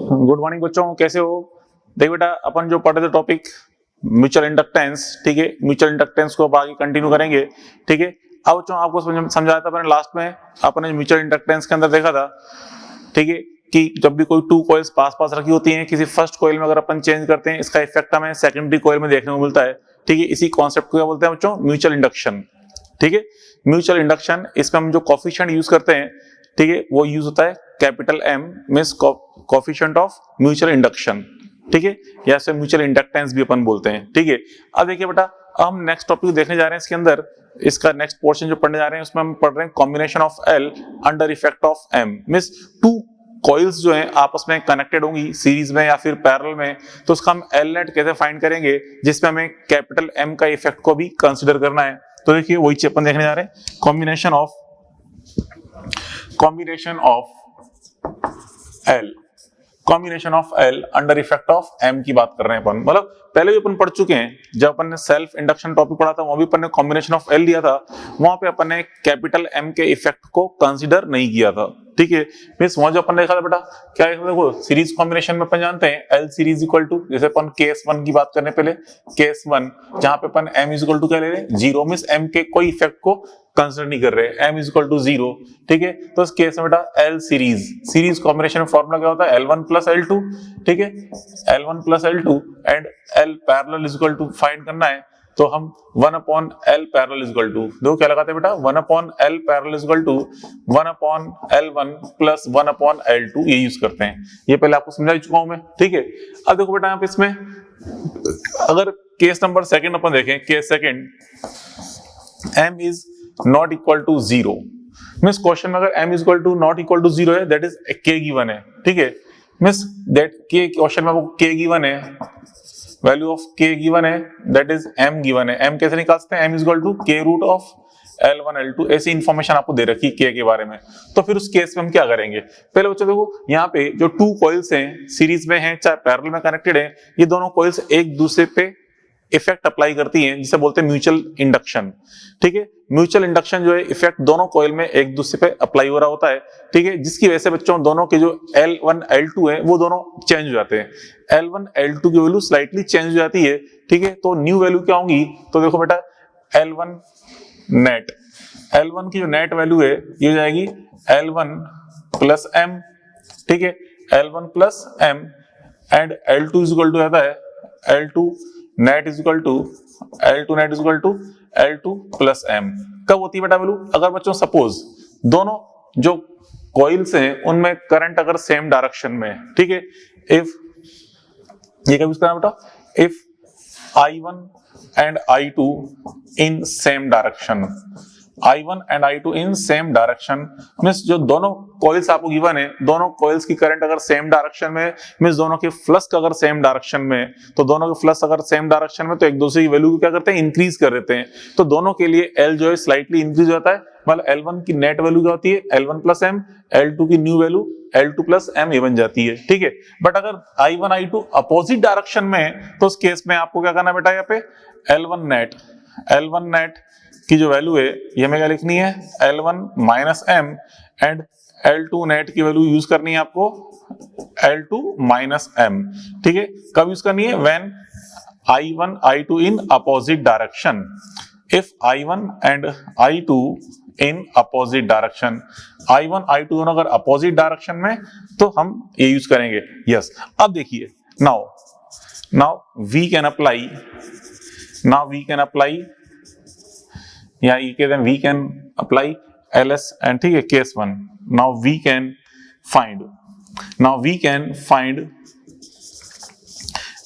Good morning बच्चों, कैसे हो? देख बेटा, अपन जो पढ़ रहे थे टॉपिक म्यूचुअल इंडक्टेंस, ठीक है। म्यूचुअल इंडक्टेंस को अब आगे कंटिन्यू करेंगे, ठीक है। अब बच्चों आपको समझाया था मैंने लास्ट में, अपने म्यूचुअल इंडक्टेंस के अंदर देखा था, ठीक है, कि जब भी कोई टू कॉइल्स पास पास रखी होती हैं, किसी फर्स्ट कॉइल में अगर अपन चेंज करते हैं, इसका इफेक्ट हमें सेकेंडरी कॉइल में देखने को मिलता है, ठीक है। इसी कॉन्सेप्ट को क्या बोलते हैं बच्चों? म्यूचुअल इंडक्शन, ठीक है। म्यूचुअल इंडक्शन, इसमें हम जो कोफिशिएंट यूज करते हैं, ठीक है, वो यूज होता है capital M, means coefficient of mutual induction, ठीक है, या से म्यूचुअल इंडक्टेंस भी अपन बोलते हैं, ठीक है। अब देखिए बेटा, हम नेक्स्ट टॉपिक देखने जा रहे हैं इसके अंदर, इसका नेक्स्ट पोर्शन जो पढ़ने जा रहे हैं उसमें हम पढ़ रहे हैं combination of L under effect of M, means two coils जो हैं आपस में कनेक्टेड होंगी सीरीज में या फिर पैरेलल में, तो उसका हम एल नेट कैसे फाइंड करेंगे, जिसमें हमें कैपिटल एम का इफेक्ट को भी कंसीडर करना है। तो देखिए वही चीज अपन देखने जा रहे हैं, combination of L under effect of M की बात कर रहे हैं अपन। मतलब पहले भी अपन पढ़ चुके हैं, जब अपन ने सेल्फ इंडक्शन टॉपिक पढ़ा था वहां भी अपन ने कॉम्बिनेशन ऑफ एल लिया था, वहां पे अपन ने कैपिटल एम के इफेक्ट को कंसीडर नहीं किया था, ठीक है। मींस वहां जो अपन ने देखा था बेटा, क्या है देखो, सीरीज कॉम्बिनेशन में अपन जानते हैं एल सीरीज इक्वल टू, जैसे अपन केस 1 की बात करने पहले, केस 1 जहां पे अपन एम इज इक्वल टू क्या ले रहे हैं, 0, मींस एम के कोई इफेक्ट को कंसीडर नहीं कर रहे, एम इज इक्वल टू 0, ठीक है। तो इस केस में बेटा एल सीरीज कॉम्बिनेशन में फॉर्मूला क्या होता है, L1 प्लस L2, ठीक है, L1 plus L2 and L parallel is equal to find करना है, तो हम 1 upon L parallel is equal to, देखो क्या लगाते हैं बेटा, 1 upon L parallel is equal to 1 upon L1 plus 1 upon L2, ये यूज करते हैं। ये पहले आपको समझा चुका हूं मैं, ठीक है। अब देखो बेटा, यहाँ पे इसमें अगर केस नंबर सेकंड अपन देखें, case second, M is not equal to 0, means question में अगर M is equal to not equal to 0 है, दैट इज K गिवन है, ठीक है, मींस दैट K क्वेश्चन में आपको K गिवन है, वैल्यू ऑफ K गिवन है, दैट इज M गिवन है। M कैसे निकाल सकते हैं, M is equal to K root of L1 L2, ऐसी इंफॉर्मेशन आपको दे रखी है K के बारे में। तो फिर उस केस में हम क्या करेंगे, पहले बच्चों देखो, यहाँ पे जो टू कॉइल्स हैं, सीरीज में हैं चाहे पैरेलल में कनेक्टेड हैं, ये दोनों कॉइल्स एक दूसरे पे इफेक्ट अप्लाई करती हैं, जिसे बोलते हैं म्यूचुअल इंडक्शन, ठीक है। म्यूचुअल इंडक्शन जो है, इफेक्ट दोनों कॉइल में एक दूसरे पे अप्लाई हो रहा होता है, ठीक है, जिसकी वजह से बच्चों दोनों के जो L1 L2 है वो दोनों चेंज हो जाते हैं, L1 L2 की वैल्यू स्लाइटली चेंज हो जाती है, ठीक है। तो न्यू वैल्यू क्या होंगी, तो देखो बेटा, L1 की जो नेट वैल्यू है ये हो जाएगी L1 प्लस M, ठीक है, L1 plus M and L2 is equal to आता है L2 net is equal to L2 net is equal to L2 plus M। कब होती है बेटा वैल्यू, अगर बच्चों सपोज दोनों जो कॉइल्स हैं उनमें करंट अगर सेम डायरेक्शन में, ठीक है, इफ ये कब यूज करना बेटा, if I1 and I2 in same direction, I1 and I2 in same direction, means जो दोनों कॉइल्स आपको गिवन है, दोनों कॉइल्स की करंट अगर सेम डायरेक्शन में, मींस दोनों के फ्लक्स अगर सेम डायरेक्शन में, तो दोनों के फ्लक्स अगर सेम डायरेक्शन में, तो एक दूसरे की वैल्यू को क्या करते हैं, इंक्रीज कर देते हैं। तो दोनों के लिए L जो है स्लाइटली इंक्रीज होता है, मतलब L1 की नेट वैल्यू क्या होती है, L1 प्लस M, L2 की new value L2 plus M ये बन जाती है, ठीक है। बट अगर I1 I2 अपोजिट डायरेक्शन में, तो उस केस में आपको क्या करना बेटा, यहाँ पे L1 नेट की जो वैल्यू है ये हमें क्या लिखनी है, L1 minus M and L2 net की वैल्यू यूज करनी है आपको L2 माइनस M, ठीक है। कब यूज करनी है, when I1 I2 in opposite direction, if I1 and I2 in opposite direction, I1 I2 दोनों अगर अपोजिट डायरेक्शन में, तो हम ये यूज करेंगे, यस। अब देखिए, नाउ वी कैन अप्लाई या ये कहते हैं we can apply LS and, ठीक है, case 1। Now we can find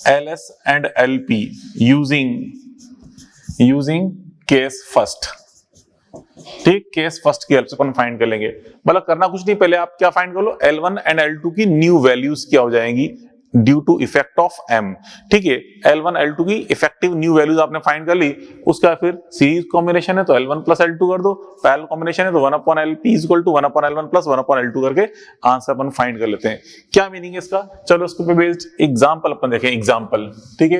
LS and LP using case first, ठीक, केस फर्स्ट की हेल्प से अपन फाइंड कर लेंगे। मतलब करना कुछ नहीं, पहले आप क्या फाइंड कर लो, L1 एंड L2 की न्यू वैल्यूज क्या हो जाएंगी due to effect of M, ठीक है। L1 L2 की इफेक्टिव न्यू वैल्यूज आपने फाइंड कर ली, उसका फिर सीरीज कॉम्बिनेशन है तो L1 प्लस L2 कर दो, पैरेलल कॉम्बिनेशन है तो 1 upon LP is equal to 1 upon L1 plus 1 upon L2 करके आंसर अपन फाइंड कर लेते हैं। क्या मीनिंग है इसका, चलो उसको पे बेस्ड एग्जांपल अपन देखें, एग्जांपल, ठीक है।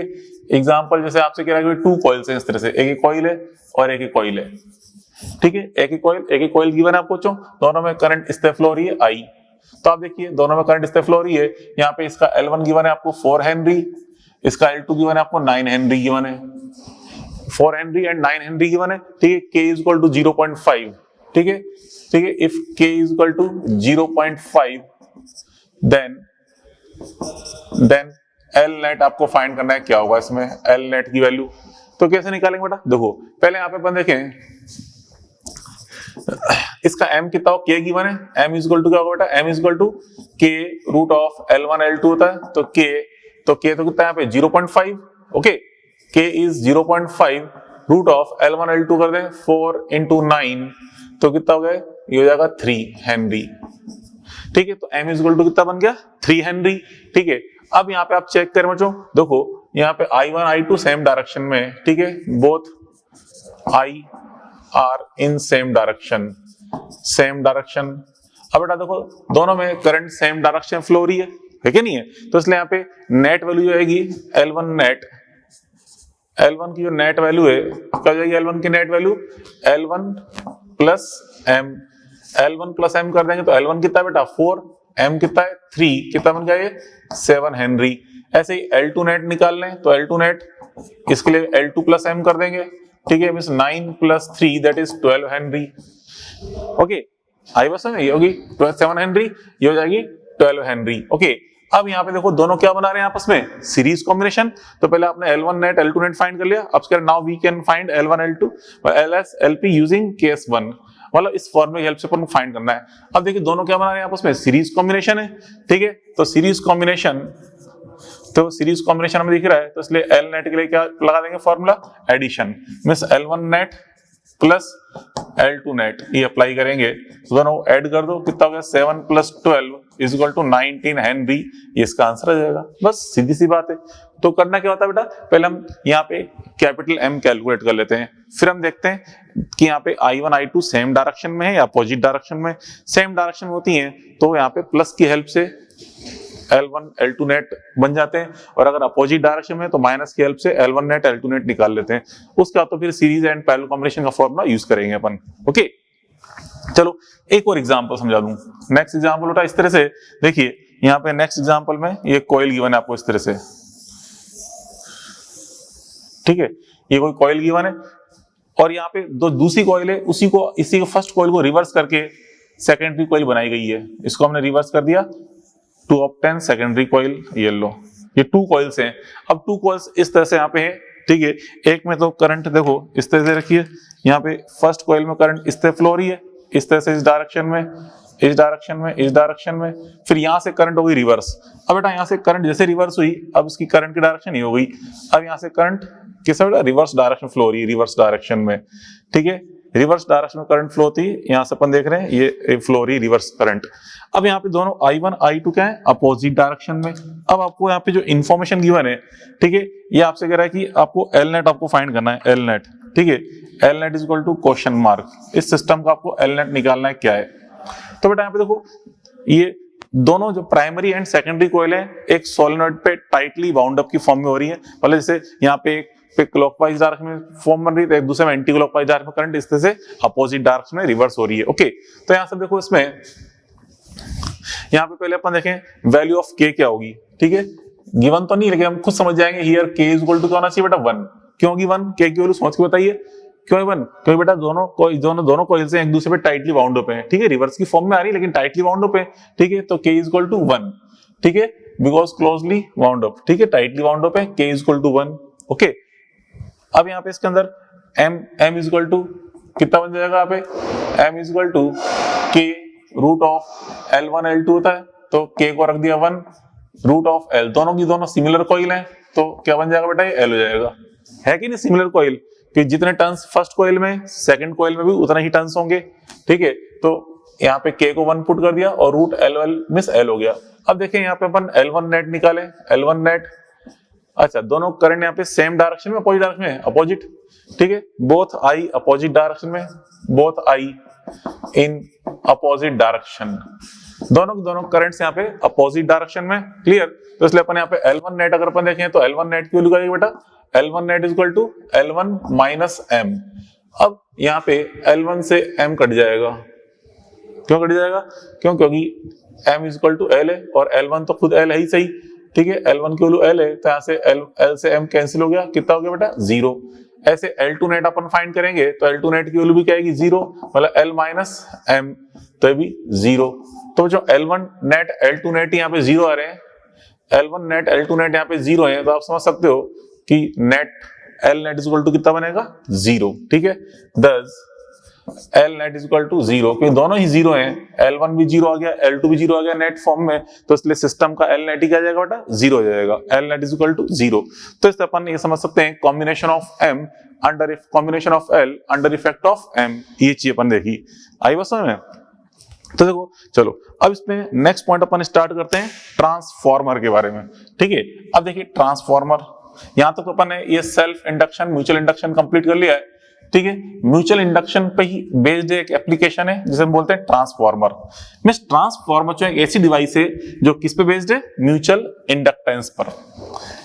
एग्जांपल जैसे आपसे कह रहा है कि टू कॉइल्स हैं इस तरह से, एक कॉइल है और एक कॉइल है, ठीक है, एक ही कॉइल गिवन है आपको, दोनों में करंट इस तरह फ्लो हो रही है I, तो आप देखिए दोनों में करंट इस तरह फ्लो हो रही है। यहाँ पे इसका L1 गिवन है आपको 4 हेनरी, इसका L2 गिवन है आपको 9 हेनरी गिवन है, 4 हेनरी एंड 9 हेनरी गिवन है, ठीक है। K इज इक्वल टू 0.5, ठीक है, ठीक है। If K is equal to 0.5 then L net आपको फाइंड करना है, क्या होगा इसमें L नेट की वैल्यू। तो कैसे निकालेंगे बेटा, देखो पहले यहाँ पे अपन देखें इसका M कितना हो, K गिवन है, M इज इक्वल टू क्या होगा बेटा, M is equal to K root of L1 L2 होता है, तो K तो कितना है यहाँ पे 0.5, okay. K is 0.5, root of L1 L2 कर दें 4 into 9, तो कितना हो गया, ये हो जाएगा 3 हेनरी, ठीक है। तो M इज इक्वल टू कितना बन गया 3 हेनरी, ठीक है। अब यहाँ पे आप चेक करें बच्चों, देखो यहाँ पे I1 I2 सेम डायरेक्शन में, ठीक है, both I are in same direction, same direction. अब बेटा देखो दोनों में करंट सेम डायरेक्शन फ्लो हो रही है कि नहीं है, तो इसलिए यहाँ पे नेट वैल्यू जो आएगी L1 नेट, L1 की जो नेट वैल्यू है क्या जाएगी, L1 की net value L1 plus M, L1 plus M कर देंगे तो L1 कितना बेटा 4, M कितना है 3, कितना बन गया ये 7 हेनरी। ऐसे ही L2 नेट निकाल लें तो L2 नेट इसके लिए L2 प्लस M कर देंगे, ठीक है, means 9 plus 3 that is 12 henry, okay. आई बस में ये होगी 7 हेनरी, ये हो जाएगी 12 हेनरी, ओके। अब यहाँ पे देखो दोनों क्या बना रहे हैं आपस में, सीरीज कॉम्बिनेशन। तो पहले आपने L1 net L2 net find कर लिया, अब now we can find L1 L2 LS LP using case 1, मतलब इस फॉर्मूले की हेल्प से अपन को फाइंड करना है। अब देखिए दोनों क्या बना रहे हैं आपस में, सीरीज कॉम्बिनेशन है, ठीक है। तो सीरीज कॉम्बिनेशन हमें दिख रहा है, तो इसलिए L नेट के लिए क्या लगा देंगे formula, addition, means L1 net plus L2 net, ये अप्लाई करेंगे तो दोनों ऐड कर दो, कितना हो गया 7 plus 12 is equal to 19 henry, ये इसका आंसर आ जाएगा। बस सीधी सी बात है। तो करना क्या होता है बेटा, पहले हम यहाँ पे कैपिटल M कैलकुलेट कर लेते हैं, फिर हम देखते हैं कि यहाँ पे I1 I2 सेम डायरेक्शन में है या अपोजिट डायरेक्शन में। सेम डायरेक्शन में होती हैं तो यहाँ पे प्लस की हेल्प से L1 L2 नेट बन जाते हैं, और अगर अपोजिट डायरेक्शन में तो माइनस की हेल्प से L1 नेट L2 नेट निकाल लेते हैं। उसका तो फिर सीरीज एंड पैरेलल कॉम्बिनेशन का फॉर्मूला यूज करेंगे अपन, ओके। चलो एक और एग्जांपल समझा दूं। नेक्स्ट एग्जांपल उठा इस तरह से, देखिए यहाँ पे नेक्स्ट एग्जांपल में ये कॉइल गिवन है आपको इस तरह से, ठीक है, ये कोई कॉइल गिवन है और यहाँ पे दो दूसरी कॉइल है, इसी को फर्स्ट कॉइल को रिवर्स करके सेकेंडरी कॉइल बनाई गई है, इसको हमने रिवर्स कर दिया टू ऑब्टेन सेकेंडरी कॉइल। ये लो, ये 2 कॉइल्स हैं। अब 2 कॉइल्स इस तरह से यहाँ पे है, ठीक है। एक में तो करंट देखो इस तरह से रखिए, यहाँ पे फर्स्ट कॉइल में करंट इस तरह फ्लो हो रही है, इस तरह से इस डायरेक्शन में, इस डायरेक्शन में, इस डायरेक्शन में, फिर यहाँ से करंट हो गई रिवर्स। अब बेटा यहाँ से करंट जैसे रिवर्स हुई, अब उसकी करंट की डायरेक्शन ये हो गई, अब यहाँ से करंट किस बेटा रिवर्स डायरेक्शन फ्लो हो रही है, रिवर्स डायरेक्शन में, ठीक है। रिवर्स डायरेक्शन में करंट फ्लो होती है, यहाँ से अपन देख रहे हैं ये फ्लो हो रही है रिवर्स करंट। अब यहाँ पे दोनों I1 I2 क्या है, अपोजिट डायरेक्शन में। अब आपको यहाँ पे जो इन्फॉर्मेशन गिवन है, ठीक है, ये आपसे कह रहा है कि आपको L नेट आपको फाइंड करना है, L नेट, ठीक है। L net is equal to question mark, इस सिस्टम का आपको L नेट निकालना है क्या है। तो बेटा यहाँ पे देखो ये दोनों जो प्राइमरी एंड सेकेंडरी कॉइल है एक सोलेनोइड पे टाइटली बाउंड अप की फॉर्म में हो रही है, मतलब जैसे यहाँ पे क्लॉकवाइज डायरेक्शन में फॉर्म बन रही है, एक दूसरे में एंटी क्लॉकवाइज डायरेक्शन में करंट इस तरह से अपोजिट डायरेक्शन में रिवर्स हो रही है, ओके। तो यहाँ से देखो इसमें यहाँ पे पहले अपन देखें वैल्यू ऑफ K क्या होगी, ठीक है, गिवन तो नहीं लेकिन हम खुद समझ जाएंगे। Here K is equal to क्या होना चाहिए बेटा 1, क्यों होगी 1, K की वैल्यू सोच के बताइए क्यों है 1, क्योंकि बेटा दोनों कॉइल्स एक दूसरे पे टाइटली बाउंड अप है, ठीक है, रिवर्स की फॉर्म में आ रही है लेकिन टाइटली बाउंड अप है, ठीक है। तो K इज इक्वल टू 1, ठीक है, बिकॉज क्लोजली बाउंड अप, ठीक है, टाइटली बाउंड अप है, K is equal to 1, okay. अब यहाँ पे इसके अंदर M इज इक्वल टू कितना बन जाएगा, यहाँ पे M is equal to K root of L1 L2 होता है, तो K को रख दिया 1 रूट ऑफ L, दोनों की दोनों सिमिलर कॉइल हैं, तो क्या बन जाएगा बेटा, ये L हो जाएगा, है कि नहीं सिमिलर कॉइल, कि जितने टर्न्स फर्स्ट कॉइल में सेकंड कॉइल में भी उतना ही टर्न्स होंगे, ठीक है। तो यहाँ पे K को 1 पुट कर दिया और रूट L मिस L हो गया। अब देखें यहाँ पे अपन L1 नेट निकाले, L1 नेट, अच्छा दोनों करंट यहाँ पे सेम डायरेक्शन में अपोजिट डायरेक्शन में, अपोजिट, ठीक है, बोथ आई अपोजिट डायरेक्शन में, both I in opposite direction, दोनों करंट्स यहाँ पे अपोजिट डायरेक्शन में, क्लियर। तो इसलिए अपन यहाँ पे L1 नेट अगर अपन देखें तो L1 नेट की वैल्यू क्या बेटा, L1 net is equal to L1 minus M। अब यहाँ पे L1 से M कट जाएगा, क्यों कट जाएगा, क्योंकि m is equal to l है और L1 तो खुद l है ही सही, ठीक है, L1 की वैल्यू l है, तो यहाँ से l से m कैंसिल हो गया, कितना हो गया बेटा 0। ऐसे L2 नेट अपन फाइंड करेंगे तो L2 नेट की वैल्यू भी क्या आएगी 0, मतलब l माइनस m, तो ये भी 0। तो जो L1 नेट L2 नेट यहाँ पे 0 आ रहे हैं, L1 नेट L2 नेट यहाँ पे 0 है, तो आप समझ सकते हो कि net L net is equal to कितना बनेगा 0, ठीक है। दस L net is equal to 0, क्योंकि दोनों ही 0 हैं, L1 भी 0 आ गया, L2 भी 0 आ गया नेट फॉर्म में, तो इसलिए सिस्टम का L नेट ही क्या जाएगा बेटा 0 हो जाएगा, L net is equal to 0। तो इससे अपन ये समझ सकते हैं combination of M under combination of L under effect of M, ये चीज अपन देखी, आई बस समझ में। तो देखो चलो अब इसमें नेक्स्ट पॉइंट अपन स्टार्ट करते हैं ट्रांसफॉर्मर के बारे में, ठीक है। अब देखिए ट्रांसफॉर्मर, यहां तक तो अपन ने ये self induction mutual induction complete कर लिया है, ठीक है। म्यूचुअल इंडक्शन पे ही बेस्ड एक एप्लीकेशन है जिसे हम बोलते हैं ट्रांसफॉर्मर। मींस ट्रांसफॉर्मर जो एक ऐसी डिवाइस है जो किस पे बेस्ड है, म्यूचुअल इंडक्टेंस पर,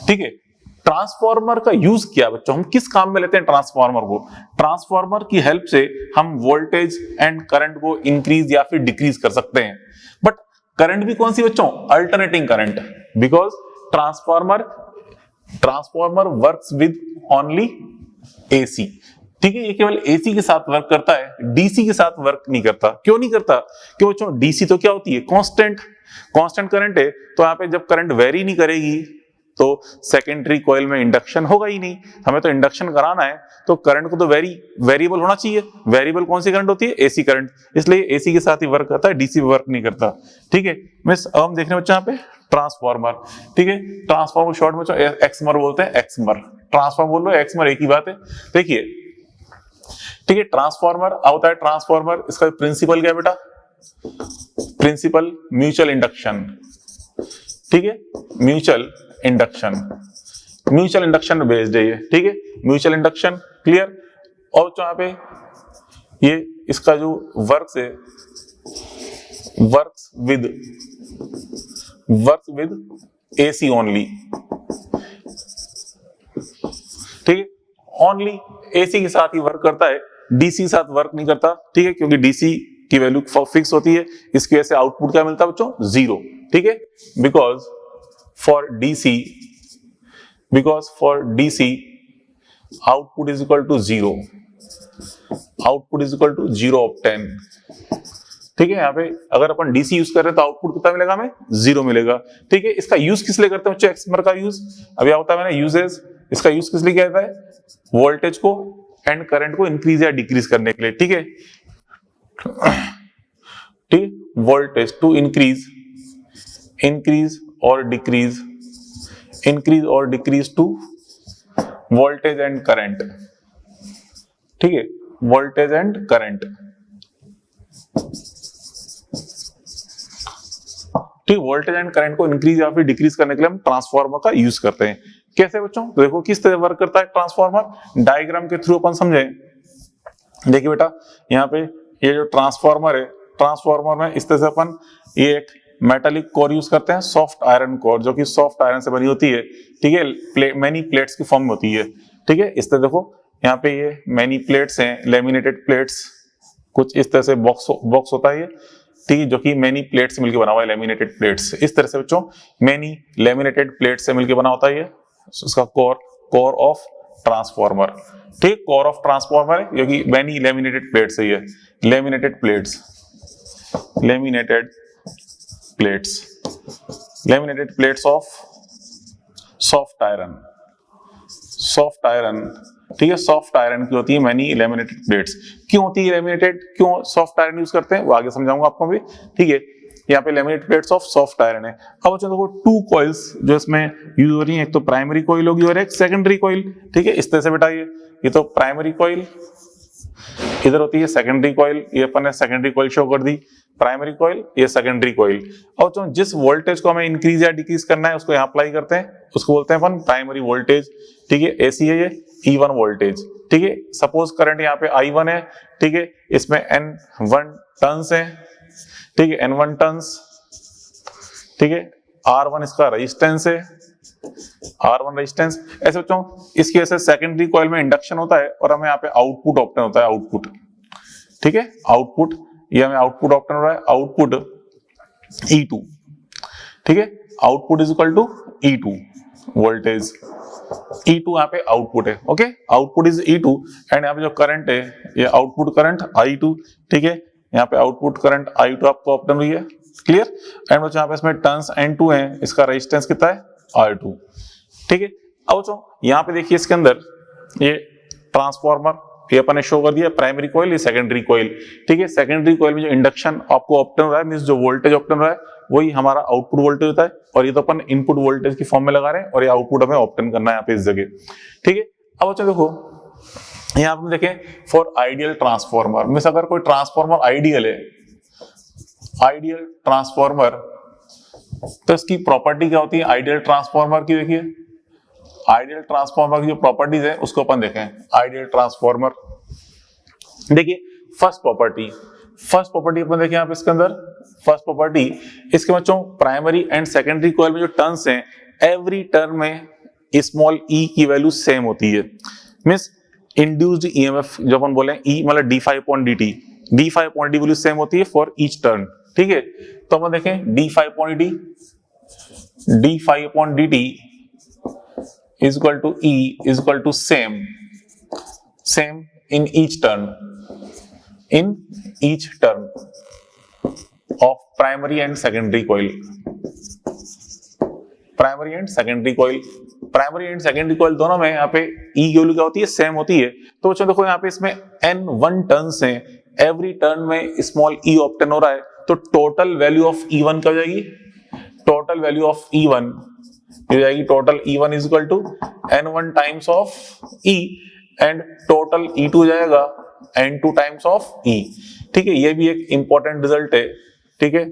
ठीक है। ट्रांसफॉर्मर का यूज क्या बच्चों, हम किस काम में लेते हैं ट्रांसफॉर्मर को, ट्रांसफॉर्मर की हेल्प से हम वोल्टेज एंड करंट को इंक्रीज या फिर डिक्रीज कर सकते हैं। बट करंट भी कौन सी बच्चों, alternating current, because transformer works with only AC, ठीक है। ये केवल एसी के साथ वर्क करता है, डीसी के साथ वर्क नहीं करता। क्यों नहीं करता, क्यों बच्चों, डीसी तो क्या होती है, कांस्टेंट करंट है, तो यहाँ पे जब करंट वेरी नहीं करेगी तो सेकेंडरी कॉइल में इंडक्शन होगा ही नहीं। हमें तो इंडक्शन कराना है तो करंट को तो वेरिएबल होना चाहिए। वेरिएबल कौन सी करंट होती है, एसी करंट, इसलिए एसी के साथ ही वर्क करता है, डीसी वर्क नहीं करता, ठीक है। मिस अब हम देख रहे हैं बच्चों यहाँ पे ट्रांसफॉर्मर, ठीक है। ट्रांसफॉर्मर शॉर्ट में एक्समर बोलते हैं, एक्समर, ट्रांसफॉर्मर बोल लो एक्समर एक ही बात है। देखिए ठीक है, ट्रांसफॉर्मर होता है, ट्रांसफॉर्मर इसका प्रिंसिपल क्या है बेटा, प्रिंसिपल म्यूचुअल इंडक्शन, ठीक है, म्यूचुअल इंडक्शन बेस्ड है ये, ठीक है, म्यूचुअल इंडक्शन, क्लियर। और जो यहाँ पे ये इसका जो वर्क्स है, वर्क्स विद एसी ओनली, ठीक है, ओनली एसी के साथ ही वर्क करता है, डीसी के साथ वर्क नहीं करता, ठीक है, क्योंकि डीसी की वैल्यू फिक्स होती है, इसकी वजह से आउटपुट क्या मिलता है बच्चों, 0, ठीक है। Because for DC output is equal to 0, output is equal to 0 obtain, ठीक है। यहाँ पे अगर अपन डीसी यूज कर रहे हैं तो आउटपुट कितना मिलेगा हमें, 0 मिलेगा, ठीक है। इसका यूज किस लिए करते हैं बच्चों, एक्समर का यूज अभी होता है मैंने यूजेज, इसका यूज किस लिए किया जाता है, वोल्टेज को एंड करंट को इंक्रीज या डिक्रीज करने के लिए, ठीक है, ठीक, वोल्टेज टू इंक्रीज और decrease to voltage and current, ठीक है, वोल्टेज एंड करंट, ठीक, वोल्टेज एंड करंट को इंक्रीज या फिर डिक्रीज करने के लिए हम ट्रांसफॉर्मर का यूज करते हैं। कैसे बच्चों, तो देखो किस तरह वर्क करता है ट्रांसफॉर्मर, डायग्राम के थ्रू अपन समझे। देखिए बेटा यहाँ पे ये जो ट्रांसफॉर्मर है, ट्रांसफॉर्मर में इस तरह से अपन ये एक मेटालिक कोर यूज करते हैं, सॉफ्ट आयरन कोर, जो कि सॉफ्ट आयरन से बनी होती है, ठीक है, मैनी प्लेट्स की फॉर्म में होती है, ठीक है। इस तरह देखो यहाँ पे ये मैनी प्लेट्स हैं, लेमिनेटेड प्लेट्स, कुछ इस तरह से बॉक्स होता है ये, ठीक है, जो कि मैनी प्लेट से मिलकर बना हुआ है, लेमिनेटेड प्लेट्स, इस तरह से बच्चों मैनी लेमिनेटेड प्लेट से मिलकर बना होता है ये, इसका कोर ऑफ ट्रांसफॉर्मर, ठीक, कोर ऑफ ट्रांसफॉर्मर है, जो कि मैनी लेमिनेटेड प्लेट्स है, ये laminated plates of soft iron, ठीक है, सॉफ्ट आयरन की होती है मैनी लेमिनेटेड प्लेट्स। क्यों होती है लेमिनेटेड, क्यों सॉफ्ट आयरन यूज करते हैं, वो आगे समझाऊंगा आपको भी, ठीक है। यहाँ पे laminated plates of soft iron है। अब बच्चों देखो 2 कॉइल्स जो इसमें यूज हो रही है, एक तो प्राइमरी कॉइल होगी और एक सेकेंडरी कॉइल, ठीक है, इस तरह से बेटा ये तो प्राइमरी कॉइल, इधर होती है सेकेंडरी कॉइल, ये अपन ने सेकेंडरी कॉइल शो कर दी, प्राइमरी कॉइल, ये सेकेंडरी कॉइल। और जो जिस वोल्टेज को हमें इंक्रीज या डिक्रीज करना है उसको यहाँ अप्लाई करते हैं, उसको बोलते हैं अपन प्राइमरी वोल्टेज, ठीक है, एसी है ये E1 वोल्टेज, ठीक है। सपोज करंट यहाँ पे I1 है, ठीक है, इसमें N1 टर्न्स है, ठीक है, N1 टर्न्स, ठीक है, R1 इसका रेजिस्टेंस है, R1 रेजिस्टेंस। ऐसे बच्चों इसकी वजह से सेकेंडरी कॉइल में इंडक्शन होता है और हमें यहाँ पे आउटपुट ऑप्टेन होता है, आउटपुट, ठीक है, आउटपुट, ये हमें आउटपुट ऑप्टेन हो रहा है, आउटपुट E2, ठीक है, output is equal to E2 voltage, E2 यहाँ पे आउटपुट है, okay, output is E2 and यहाँ पे जो करंट है ये आउटपुट करंट I2, ठीक है, यहाँ पे आउटपुट करंट I2 आपको ऑब्टेन हुई है, क्लियर। एंड बच्चों यहाँ पे इसमें टर्न्स N2 है, इसका रेजिस्टेंस कितना है R2, ठीक है। अब बच्चों यहाँ पे देखिए इसके अंदर ये ट्रांसफार्मर ये अपन ने शो कर दिया, प्राइमरी कॉइल, ये सेकेंडरी कॉइल, ठीक है। सेकेंडरी कॉइल में जो इंडक्शन आपको ऑब्टेन हो रहा है, मींस जो वोल्टेज ऑब्टेन हो रहा है वही हमारा आउटपुट वोल्टेज होता है, और ये तो अपन इनपुट वोल्टेज की फॉर्म में लगा रहे हैं, और ये आउटपुट हमें ऑब्टेन करना है यहाँ पे इस जगह, ठीक है। अब बच्चों देखो यहाँ पे देखें फॉर आइडियल ट्रांसफार्मर, मींस अगर कोई ट्रांसफार्मर आइडियल है, आइडियल ट्रांसफार्मर, तो इसकी प्रॉपर्टी क्या होती है आइडियल ट्रांसफार्मर की, देखिए आइडियल ट्रांसफार्मर की जो प्रॉपर्टीज है उसको अपन देखें। आइडियल ट्रांसफार्मर, देखिए फर्स्ट प्रॉपर्टी अपन देखें यहाँ पे इसके अंदर, फर्स्ट प्रॉपर्टी इसके बच्चों प्राइमरी एंड सेकेंडरी कॉइल में जो टर्न्स हैं, एवरी टर्न में स्मॉल ई की वैल्यू सेम होती है, मींस इंड्यूस्ड ईएमएफ जो अपन बोले ई मतलब d5/dt, d5/dt वैल्यू सेम होती है फॉर ईच टर्न, ठीक है। तो अपन देखें d5/dt is equal to E is equal to same in each turn of primary and secondary coil. Primary and secondary coil दोनों में यहाँ पे E की वैल्यू क्या होती है सेम होती है। तो बच्चों देखो यहाँ पे इसमें N1 टर्न्स हैं, एवरी टर्न में स्मॉल E ऑब्टेन हो रहा है, तो टोटल वैल्यू ऑफ E1 क्या हो जाएगी, टोटल वैल्यू ऑफ E1 हो जाएगी, total E1 is equal to N1 times of E and total E2 हो जाएगा N2 टाइम्स ऑफ E, ठीक है। ये भी एक इंपॉर्टेंट रिजल्ट है, ठीक है,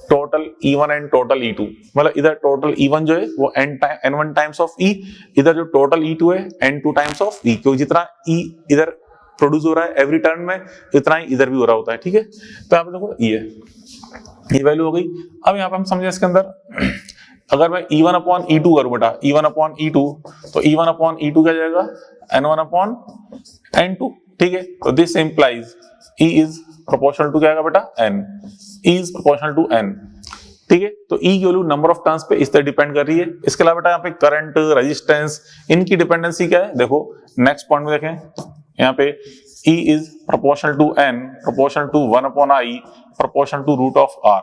total E1 and total E2, मतलब इधर टोटल E1 जो है वो N1 टाइम्स ऑफ E, इधर जो टोटल E2 है N2 टाइम्स ऑफ E, क्योंकि जितना E इधर प्रोड्यूस हो रहा है एवरी टर्न में उतना ही इधर भी हो रहा होता है, ठीक है। तो यहाँ पे देखो ये वैल्यू हो गई। अब यहाँ पे हम समझे इसके अंदर अगर मैं E1/E2 करूं बेटा, E1/E2, तो E1/E2 क्या जाएगा N1/N2, ठीक है। तो this implies E is proportional to क्या आएगा बेटा N, E is proportional to N, ठीक है। तो E की वैल्यू नंबर ऑफ टर्न्स पे इस तरह डिपेंड कर रही है। इसके अलावा बेटा यहाँ पे करंट, रेजिस्टेंस, इनकी डिपेंडेंसी क्या है, देखो नेक्स्ट पॉइंट में देखें, यहाँ पे E is proportional to N, proportional to 1/I, proportional to root of R।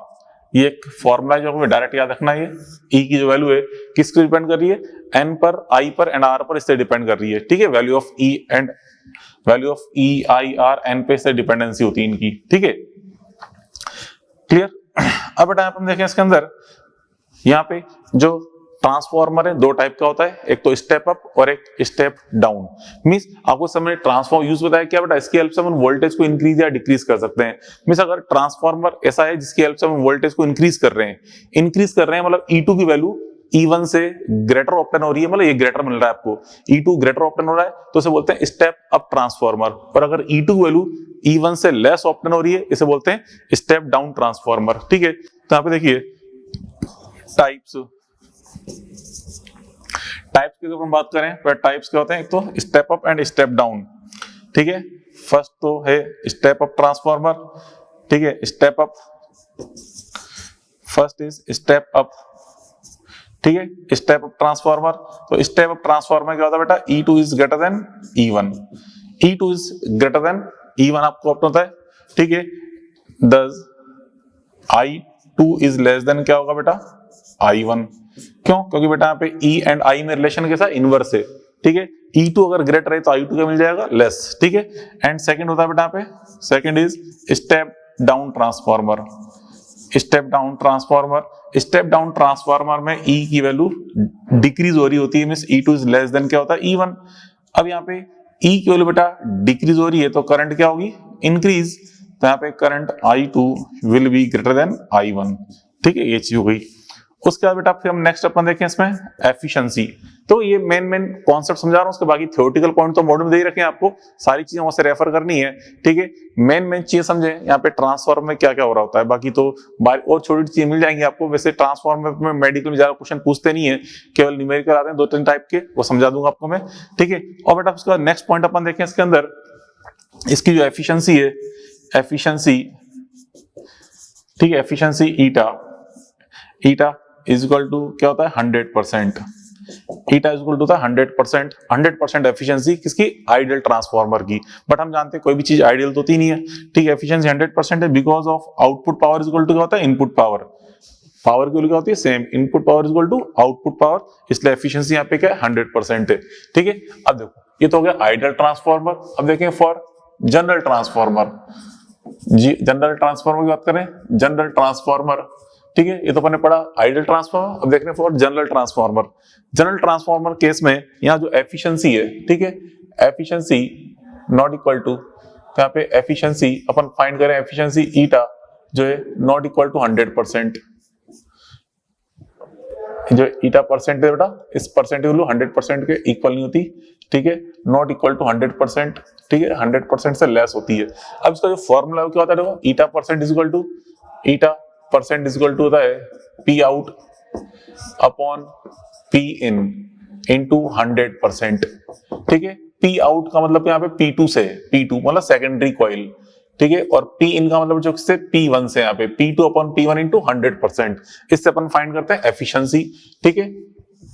ये एक फॉर्मूला है जो हमें डायरेक्ट याद रखना है। E की जो वैल्यू है किस पे डिपेंड कर रही है, N पर, I पर एंड R पर, इससे डिपेंड कर रही है, ठीक है। Value of E and value of E, I, R, N पे इससे डिपेंडेंसी होती है इनकी, ठीक है, क्लियर। अब बेटा हम देखें इसके अंदर यहाँ पे जो ट्रांसफार्मर है दो टाइप का होता है, एक तो स्टेप अप और एक स्टेप डाउन। मींस आपको समझ ट्रांसफॉर्म यूज बताया क्या बेटा, इसकी हेल्प से हम वोल्टेज को इंक्रीज या डिक्रीज कर सकते हैं। मींस अगर ट्रांसफार्मर ऐसा है जिसकी हेल्प से हम वोल्टेज को इंक्रीज कर रहे हैं मतलब E2 की वैल्यू E1 से ग्रेटर ऑप्टेन हो रही है, मतलब ये ग्रेटर मिल रहा है आपको, E2 ग्रेटर ऑप्टेन हो रहा है, तो इसे बोलते हैं स्टेप अप ट्रांसफार्मर। और अगर E2 की वैल्यू E1 से लेस ऑप्टेन हो रही है, इसे बोलते हैं स्टेप डाउन ट्रांसफार्मर, ठीक है। तो यहाँ पे देखिए टाइप्स की जब हम बात करें तो टाइप्स क्या होते हैं, एक तो step up and step down, ठीक है। फर्स्ट तो है स्टेप अप ट्रांसफार्मर, ठीक है, step up, first is step up, ठीक है, स्टेप अप ट्रांसफार्मर। तो स्टेप अप ट्रांसफार्मर क्या होता है बेटा, E2 is greater than E1, E2 is greater than E1 आपको ऑप्ट होता है, ठीक है। दस I2 इज लेस देन क्या होगा बेटा I1, क्यों, क्योंकि बेटा यहाँ पे E एंड I में रिलेशन कैसा इनवर्स है, ठीक है। E2 अगर ग्रेटर है तो I2 क्या मिल जाएगा लेस, ठीक है। एंड सेकंड होता है बेटा यहाँ पे, second is step down transformer, step down transformer में E की वैल्यू डिक्रीज हो रही होती है, means E2 is less than क्या होता है E1। अब यहाँ पे E की वैल्यू बेटा डिक्रीज हो रही है तो करंट क्या होगी इंक्रीज, तो यहाँ पे current I2 will be greater than I1, ठीक है, ये चीज हो गई। उसके बाद बेटा फिर हम नेक्स्ट अपन देखें इसमें एफिशिएंसी। तो ये मेन कॉन्सेप्ट समझा रहा हूं, उसके बाकी थ्योरेटिकल पॉइंट तो मॉड्यूल में दे ही रखे हैं, आपको सारी चीजें वहां से रेफर करनी है, ठीक है। मेन चीज समझे यहाँ पे ट्रांसफार्मर में क्या क्या हो रहा होता है, बाकी तो और छोटी चीजें मिल जाएंगी आपको। वैसे ट्रांसफार्मर में मेडिकल में ज्यादा क्वेश्चन पूछते नहीं है, केवल न्यूमेरिकल आते हैं 2-3 टाइप के, वो समझा दूंगा आपको मैं, ठीक है। और बेटा उसका नेक्स्ट पॉइंट अपन देखें इसके अंदर, इसकी जो एफिशिएंसी है, एफिशिएंसी ठीक है, efficiency eta is equal to क्या होता है 100%, eta is equal to 100% efficiency किसकी, आइडियल ट्रांसफार्मर की। बट हम जानते हैं कोई भी चीज आइडियल तो होती नहीं है, ठीक है। एफिशिएंसी 100% है because of output power is equal to क्या होता है, इनपुट पावर। पावर की वैल्यू क्या होती है, same, input power is equal to output power, इसलिए एफिशिएंसी यहाँ पे क्या है 100% है, ठीक है। अब देखो ये तो हो गया आइडियल ट्रांसफार्मर। अब देखें फॉर जनरल ट्रांसफार्मर, जी जनरल ट्रांसफार्मर की बात करें, जनरल ट्रांसफार्मर, ठीक है, ये तो अपन ने पढ़ा आइडियल ट्रांसफार्मर। अब देख रहे हैं for general transformer. General transformer case में यहाँ जो एफिशिएंसी है, ठीक है, एफिशिएंसी नॉट इक्वल टू, यहाँ पे एफिशिएंसी अपन फाइंड करें, एफिशिएंसी ईटा जो है नॉट इक्वल टू 100%, जो ईटा परसेंट है बेटा, इस परसेंट की वैल्यू 100% के इक्वल नहीं होती, ठीक है, नॉट इक्वल टू 100%, ठीक है, 100% से लेस होती है। अब इसका जो फॉर्मूला क्या होता है देखो, eta percent is equal to, eta percent is equal to होता है P out upon P in into 100%, ठीक है। पी आउट का मतलब यहाँ पे P2 से, P2 मतलब सेकेंडरी कॉइल, ठीक है, और पी इन का मतलब जो से P1 से, यहाँ पे P2 अपॉन P1 इंटू 100%, इससे अपन फाइंड करते हैं एफिशिएंसी, ठीक है,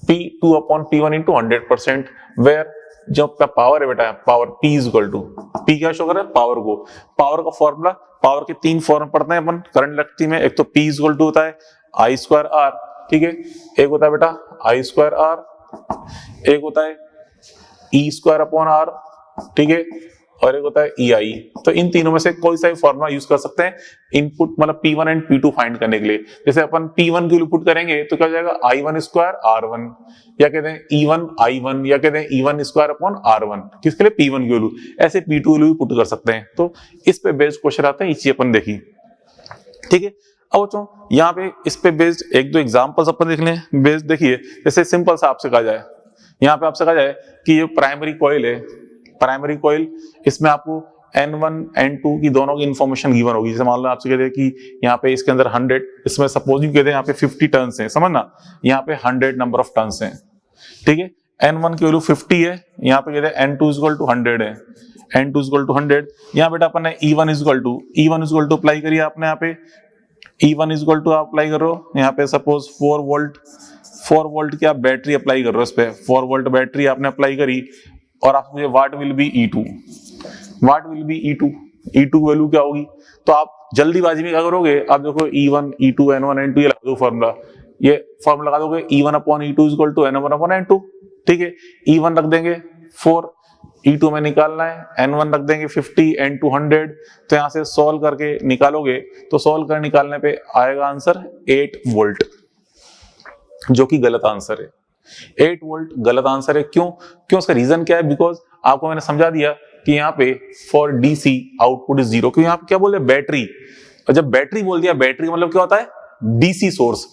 P2 upon P1 into 100%, where जो पावर है बेटा, power P is equal to, P क्या शो कर रहा है, पावर को, पावर का फॉर्मूला, पावर के 3 फॉर्म पढ़ते हैं अपन करंट इलेक्ट्रिसिटी में। एक तो P इज इक्वल टू होता है I स्क्वायर R, ठीक है, एक होता है बेटा I स्क्वायर R, एक होता है E स्क्वायर अपॉन R, ठीक है, और एक होता है EI। तो इन तीनों में से कोई सा भी फॉर्मूला यूज कर सकते हैं इनपुट मतलब P1 एंड P2 फाइंड करने के लिए। जैसे अपन P1 की इनपुट करेंगे तो क्या हो जाएगा, I1 स्क्वायर R1, या कहते हैं E1 I1, या कहते हैं E1 स्क्वायर अपॉन R1, किसके लिए, P1 की वैल्यू। ऐसे P2 वैल्यू भी पुट कर सकते हैं। तो इस पे बेस्ड क्वेश्चन आते हैं, इसी अपन देखी, ठीक है। अब बच्चों यहाँ पे इस पे बेस्ड एक दो एग्जांपल्स अपन देख लें, बेस्ड देखिए, जैसे सिंपल सा आपसे कहा जाए, यहाँ पे आपसे कहा जाए कि ये प्राइमरी कॉइल है, प्राइमरी कॉइल, इसमें आपको N1 N2 की दोनों की इंफॉर्मेशन गिवन होगी। जैसे मान लो आपसे कहते हैं कि यहाँ पे इसके अंदर 100, इसमें सपोज यू कहते हैं यहाँ पे 50 टर्न्स हैं, समझना, यहाँ पे 100 नंबर ऑफ टर्न्स हैं, ठीक है। N1 की वैल्यू 50 है, यहाँ पे कहते हैं N2 इक्वल टू 100 है, N2 इक्वल टू 100। यहाँ बेटा अपन ने E1 इक्वल टू अप्लाई करिए आपने, यहाँ पे E1 इक्वल टू आप अप्लाई करो, यहाँ पे सपोज 4 वोल्ट की आप बैटरी अप्लाई कर रहे हो, इस पे 4 वोल्ट बैटरी आपने अप्लाई करी, और आप मुझे what will be E2 value क्या होगी। तो आप जल्दीबाजी में क्या करोगे, आप देखो E1 E2 N1 N2 ये लगा दो फॉर्मूला, ये फॉर्मूला लगा दोगे, E1 upon E2 equal to N1 upon N2, ठीक है। E1 रख देंगे 4, E2 में निकालना है, N1 रख देंगे 50, N2 100, तो यहां से सॉल्व करके निकालोगे तो सॉल्व कर निकालने पे आएगा आंसर 8 वोल्ट, जो कि गलत आंसर है। 8 वोल्ट गलत आंसर है, क्यों, उसका रीजन क्या है, बिकॉज आपको मैंने समझा दिया कि यहाँ पे फॉर डीसी आउटपुट इज 0, क्यों यहाँ पे क्या बोल रहे हैं, बैटरी, और जब बैटरी बोल दिया, बैटरी मतलब क्या होता है, DC source,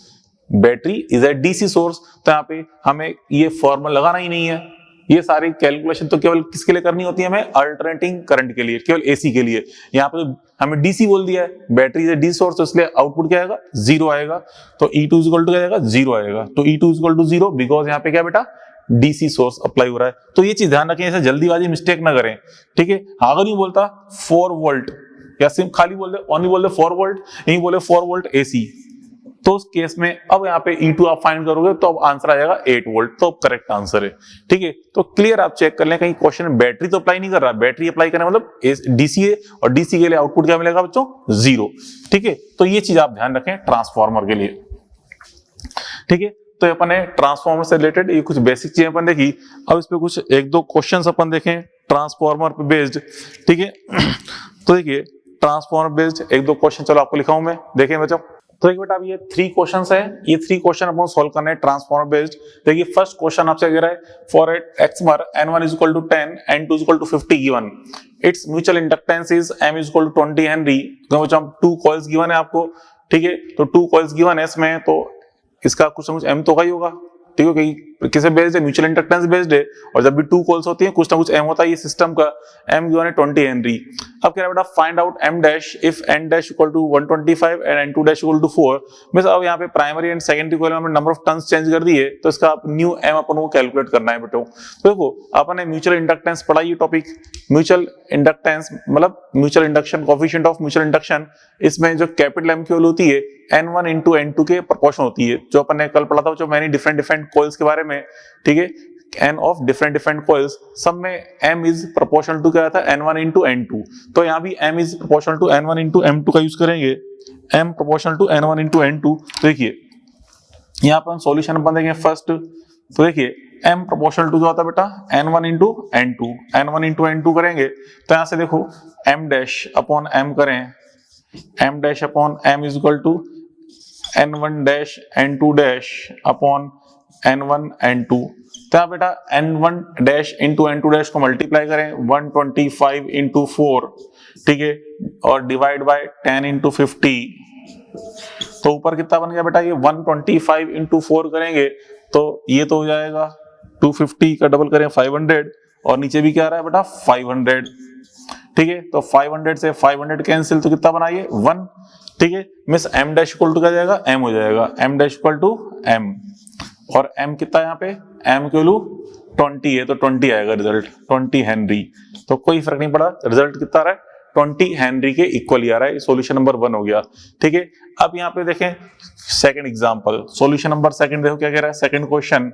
battery is a DC source, तो यहाँ पे हमें ये फॉर्मूला लगाना ही नहीं है। ये सारी कैलकुलेशन तो केवल किसके लिए करनी होती है, हमें अल्टरनेटिंग करंट के लिए, केवल एसी के लिए। यहाँ पे तो हमें डीसी बोल दिया है, बैटरी से डीसी सोर्स, तो इसलिए आउटपुट क्या आएगा, 0 आएगा। तो E2 इक्वल टू क्या आएगा, 0 आएगा। तो E2 इक्वल टू 0 बिकॉज यहाँ पे क्या बेटा, डीसी सोर्स अप्लाई हो रहा है। तो ये चीज ध्यान रखें, ऐसे जल्दीबाजी मिस्टेक ना करें, ठीक है। अगर नहीं बोलता 4 वोल्ट, या सिर्फ खाली बोल दे, ओनली बोल दे 4 वोल्ट, यही बोले 4 वोल्ट एसी, तो उस केस में अब यहाँ पे E2 आप फाइंड करोगे तो अब आंसर आ जाएगा 8 वोल्ट, तो करेक्ट आंसर है, ठीक है। तो क्लियर, आप चेक कर लें कहीं क्वेश्चन में बैटरी तो अप्लाई नहीं कर रहा, बैटरी अप्लाई करने मतलब डीसी है, और डीसी के लिए आउटपुट क्या मिलेगा बच्चों, 0, ठीक है। तो ये चीज आप ध्यान रखें ट्रांसफार्मर के लिए, ठीक है। तो अपन ने ट्रांसफार्मर से रिलेटेड ये कुछ बेसिक चीजें अपन देखी। अब इस पे कुछ एक दो क्वेश्चंस अपन देखें ट्रांसफार्मर पे बेस्ड, ठीक है। तो देखिए ट्रांसफार्मर बेस्ड एक दो क्वेश्चन चलो आपको लिखाऊं मैं, देखें बच्चों। तो देखिए बेटा, अब ये 3 क्वेश्चंस है, ये 3 क्वेश्चन अपन सॉल्व करने हैं ट्रांसफार्मर बेस्ड। देखिए फर्स्ट क्वेश्चन आपसे कह रहा है, फॉर एक्समर N1 is equal to 10, N2 is equal to 50 given, it's mutual inductance is M is equal to 20 henry. तो बच्चों 2 कॉइल्स गिवन है आपको, ठीक है। तो 2 कॉइल्स गिवन है इसमें, तो इसका कुछ ना कुछ M तो का ही होगा, ठीक है, किसे बेस्ड है, म्यूचुअल इंडक्टेंस बेस्ड है, और जब भी 2 कॉल्स होती है कुछ ना कुछ m होता है ये सिस्टम का, m गिवन है 20 हेनरी। अब कह रहा है बेटा find out m dash if n dash equal to 125 and n2 dash equal to 4। Means अब यहाँ पे प्राइमरी एंड सेकेंडरी कॉइल में हमने नंबर ऑफ टर्न्स चेंज कर दिए, तो इसका न्यू m अपन को कैलकुलेट करना है बेटो। तो देखो अपन ने म्यूचुअल इंडक्टेंस पढ़ा, ये टॉपिक म्यूचुअल इंडक्टेंस मतलब mutual induction, coefficient of mutual induction, इसमें जो कैपिटल M की वैल्यू होती है N1 into N2 के प्रोपोर्शन होती है, जो अपन ने कल पढ़ा था जो मैंने डिफरेंट कॉइल्स के बारे में, ठीक है, n ऑफ डिफरेंट कॉइल्स, सब में m इज प्रोपोर्शनल टू क्या था N1 into N2। तो यहाँ भी m is proportional to N1 into M2 का यूज करेंगे, m proportional to N1 into N2। तो देखिए यहाँ पर हम सॉल्यूशन अपन देखेंगे फर्स्ट, तो देखिए m प्रोपोर्शनल टू क्या होता है बेटा N1 into N2, N1 into N2 करेंगे तो यहाँ से देखो m डैश अपॉन m करें, m dash upon m is equal to N1 dash N2 dash upon N1 N2। तो यहाँ बेटा N1 dash into N2 dash को मल्टीप्लाई करें 125 इंटू 4, ठीक है, और डिवाइड बाय 10 इंटू 50, तो ऊपर कितना बन गया बेटा ये 125 इंटू 4 करेंगे तो ये तो हो जाएगा 250 का डबल करें 500, और नीचे भी क्या आ रहा है बेटा 500, ठीक है। तो 500 से 500 कैंसिल, तो कितना बना ये 1, ठीक है। मिस m डैश इक्वल टू क्या जाएगा m हो जाएगा, m dash equal to m, और m कितना यहाँ पे m की वैल्यू 20 है तो 20 आएगा रिजल्ट 20 हेनरी। तो कोई फर्क नहीं पड़ा, रिजल्ट कितना आ रहा है 20 हेनरी के इक्वल ही आ रहा है। सॉल्यूशन नंबर 1 हो गया, ठीक है। अब यहाँ पे देखें second example, solution number second देखो क्या कह रहा है, second question,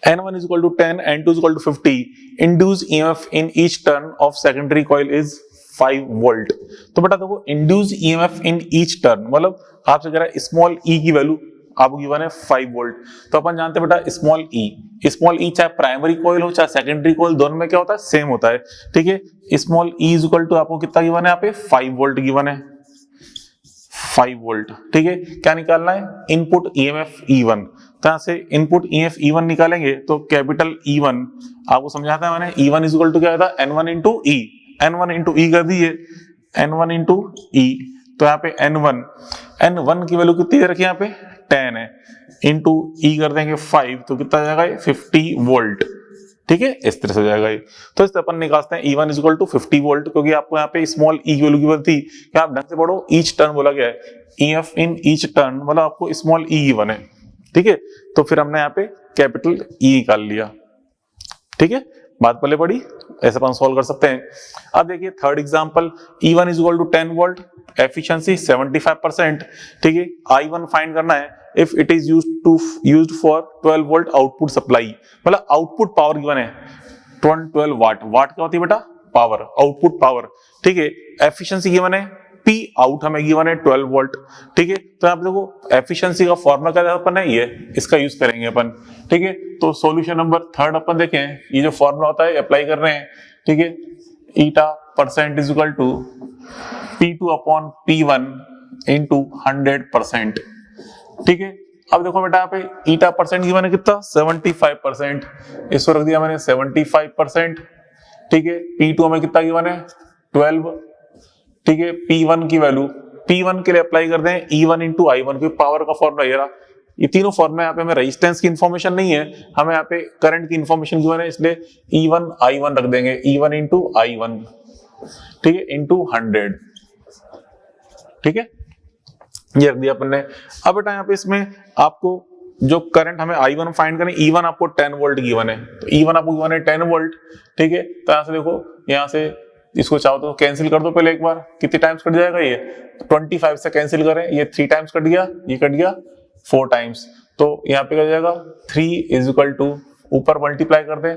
N1 is equal to 10, N2 is equal to 50. Induced EMF in each turn of secondary coil is 5 volt. तो बेटा देखो induced EMF in each turn मतलब आपसे कह रहा है स्मॉल e की वैल्यू आपको गिवन है 5 वोल्ट। तो अपन जानते हैं बेटा स्मॉल e चाहे प्राइमरी कॉइल हो चाहे सेकेंडरी कॉइल, दोनों में क्या होता है सेम होता है, ठीक है। Small e is equal to आपको कितना गिवन है यहाँ पे 5 वोल्ट गिवन है, 5 वोल्ट, ठीक है। क्या निकालना है इनपुट EMF E1, तो यहाँ से इनपुट EMF E1 निकालेंगे तो कैपिटल E1 आपको समझाता है मैंने, E1 इज इक्वल टू क्या था N1 into E, N1 into E कर दिए N1 इंटू E, तो यहाँ पे N1 की वैल्यू कितनी दे रखी है यहाँ पे 10 है, इंटू E कर देंगे 5 तो कितना आ जाएगा 50 वोल्ट, ठीक है, इस तरह से हो जाएगा ये। तो इस तरह अपन निकालते हैं E1 is equal to 50 volt, क्योंकि आपको यहाँ पे स्मॉल e की वैल्यू गिवन थी, क्या आप ढंग से पढ़ो, ईच टर्न बोला गया है, EF इन ईच टर्न मतलब आपको स्मॉल e गिवन है, ठीक है। तो फिर हमने यहाँ पे कैपिटल E निकाल लिया, ठीक है, बात पहले पड़ी, ऐसे अपन सॉल्व कर सकते हैं। अब देखिए third example, E1 is equal to 10 volt, efficiency 75%, ठीक है। I1 फाइंड करना है if it is used for 12 volt output supply, मतलब आउटपुट पावर गिवन है 12 वाट, वाट क्या होती है बेटा पावर, आउटपुट पावर, ठीक है। एफिशिएंसी गिवन है P आउट हमें गिवन है 12 वोल्ट, ठीक है। तो आप देखो एफिशिएंसी का फॉर्मूला क्या है अपन है ये, इसका यूज करेंगे अपन, ठीक है। तो सॉल्यूशन नंबर थर्ड अपन देखें, ये जो फॉर्मूला होता है अप्लाई कर रहे हैं, ठीक है। Eta percent is equal to P2 upon P1 into 100%, ठीक है। अब देखो बेटा यहाँ पे ईटा परसेंट गिवन है कितना 75%, इसको रख दिया मैंने 75%, ठीक है। P2 में कितना गिवन है 12, ठीक है। P1 की वैल्यू P1 के लिए अप्लाई कर दें E1 इंटू I1, की पावर का फॉर्मूला ये रहा, ये तीनों फॉर्मूला यहाँ पे हमें रेजिस्टेंस की इंफॉर्मेशन नहीं है, हमें यहाँ पे करंट की इंफॉर्मेशन गिवन है, इसलिए E1 I1 रख देंगे, E1 इंटू I1, ठीक है, इंटू 100, ठीक है, ये रख दिया अपन ने। अब बेटा यहाँ पे इसमें आपको जो करंट हमें I1 फाइंड करनी, E1 आपको 10 वोल्ट गिवन है, तो E1 आपको गिवन है 10 वोल्ट, ठीक है। तो यहाँ से देखो, यहाँ से इसको चाहो तो कैंसिल कर दो पहले एक बार, कितने टाइम्स कट जाएगा ये 25 से कैंसिल करें, ये 3 टाइम्स कट गया, ये कट गया 4 टाइम्स, तो यहाँ पे क्या जाएगा 3 इज इक्वल टू ऊपर मल्टीप्लाई कर दें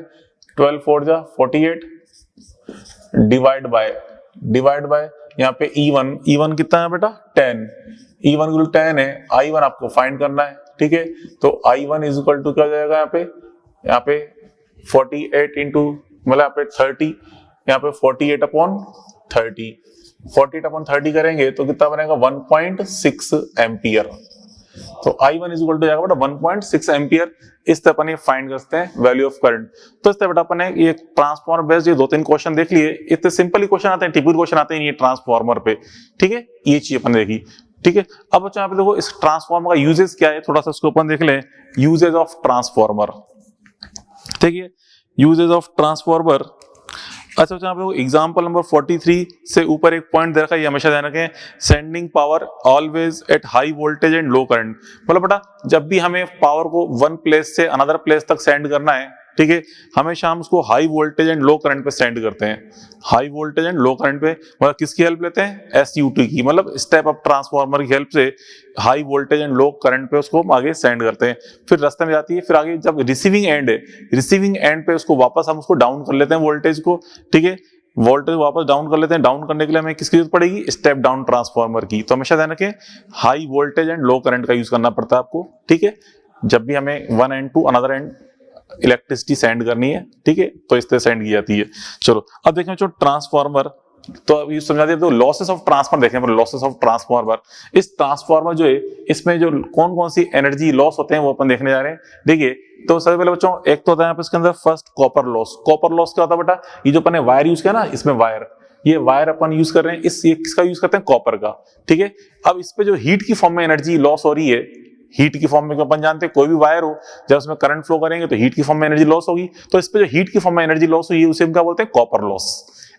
12 4 जा 48 डिवाइड बाय यहाँ पे E1 कितना है बेटा 10, E1 इक्वल 10 है, I1 आपको फाइंड करना है, ठीक है। तो I1 इज इक्वल टू क्या जाएगा यहाँ पे 48 इंटू मतलब यहाँ पे 30, यहाँ पे 48 अपॉन 30 करेंगे तो कितना बनेगा 1.6 एम्पियर। तो I1 इज इक्वल टू जाएगा बेटा 1.6 एम्पियर। इस तरह अपन ये फाइंड करते हैं वैल्यू ऑफ करंट। तो इस तरह बेटा अपन ये ट्रांसफॉर्मर बेस्ड ये 2-3 क्वेश्चन देख लिए, इतने सिंपल ही क्वेश्चन आते हैं, टिपिकल क्वेश्चन आते हैं ये ट्रांसफॉर्मर पे, ठीक है। ये चीज अपन देखी, ठीक है। अब बच्चों यहाँ पे देखो इस ट्रांसफार्मर का यूजेस क्या है, थोड़ा सा इसको अपन देख लें। यूजेस ऑफ ट्रांसफार्मर, ठीक है, यूजेस ऑफ ट्रांसफार्मर। अच्छा यहाँ पे एग्जाम्पल नंबर 43 से ऊपर एक पॉइंट दे रखा है, ये हमेशा ध्यान रखें, sending power always at high voltage and low current. मतलब बेटा जब भी हमें पावर को वन प्लेस से अनदर प्लेस तक सेंड करना है, ठीक है, हमेशा हम उसको high voltage and low current पे सेंड करते हैं। High voltage and low current पे मतलब किसकी हेल्प लेते हैं, एसयूटी की, मतलब स्टेप अप ट्रांसफार्मर की हेल्प से high voltage and low current पे उसको हम आगे सेंड करते हैं। फिर रास्ते में जाती है, फिर आगे जब रिसीविंग एंड है, रिसीविंग एंड पे उसको वापस हम उसको डाउन कर लेते हैं वोल्टेज को, ठीक है, वोल्टेज वापस डाउन कर लेते हैं। डाउन करने के लिए हमें किसकी जरूरत पड़ेगी, स्टेप डाउन ट्रांसफार्मर की। तो हमेशा ध्यान रखें high voltage and low current का यूज करना पड़ता है आपको, ठीक है, जब भी हमें one end to another end electricity send करनी है, ठीक है, तो इस तरह सेंड की जाती है। चलो अब देखें जो ट्रांसफार्मर, तो अब ये समझा दिया। तो लॉसेस ऑफ ट्रांसफार्मर देखें, लॉसेस ऑफ ट्रांसफार्मर, इस ट्रांसफार्मर जो है इसमें जो कौन कौन सी एनर्जी लॉस होते हैं वो अपन देखने जा रहे हैं। देखिए तो सबसे पहले बच्चों एक तो होता है इसके अंदर first copper loss. Copper loss क्या होता है बेटा, ये जो अपन ने वायर यूज किया ना, इसमें वायर, ये वायर अपन यूज कर रहे हैं, ये किसका यूज करते हैं, कॉपर का, ठीक है। अब इस पे जो हीट की फॉर्म में एनर्जी लॉस हो रही है, हीट की फॉर्म में अपन जानते हैं कोई भी वायर हो जब उसमें करंट फ्लो करेंगे तो हीट की फॉर्म में एनर्जी लॉस होगी। तो इस पे जो हीट की फॉर्म में एनर्जी लॉस हुई है उसे हम क्या बोलते हैं, copper loss.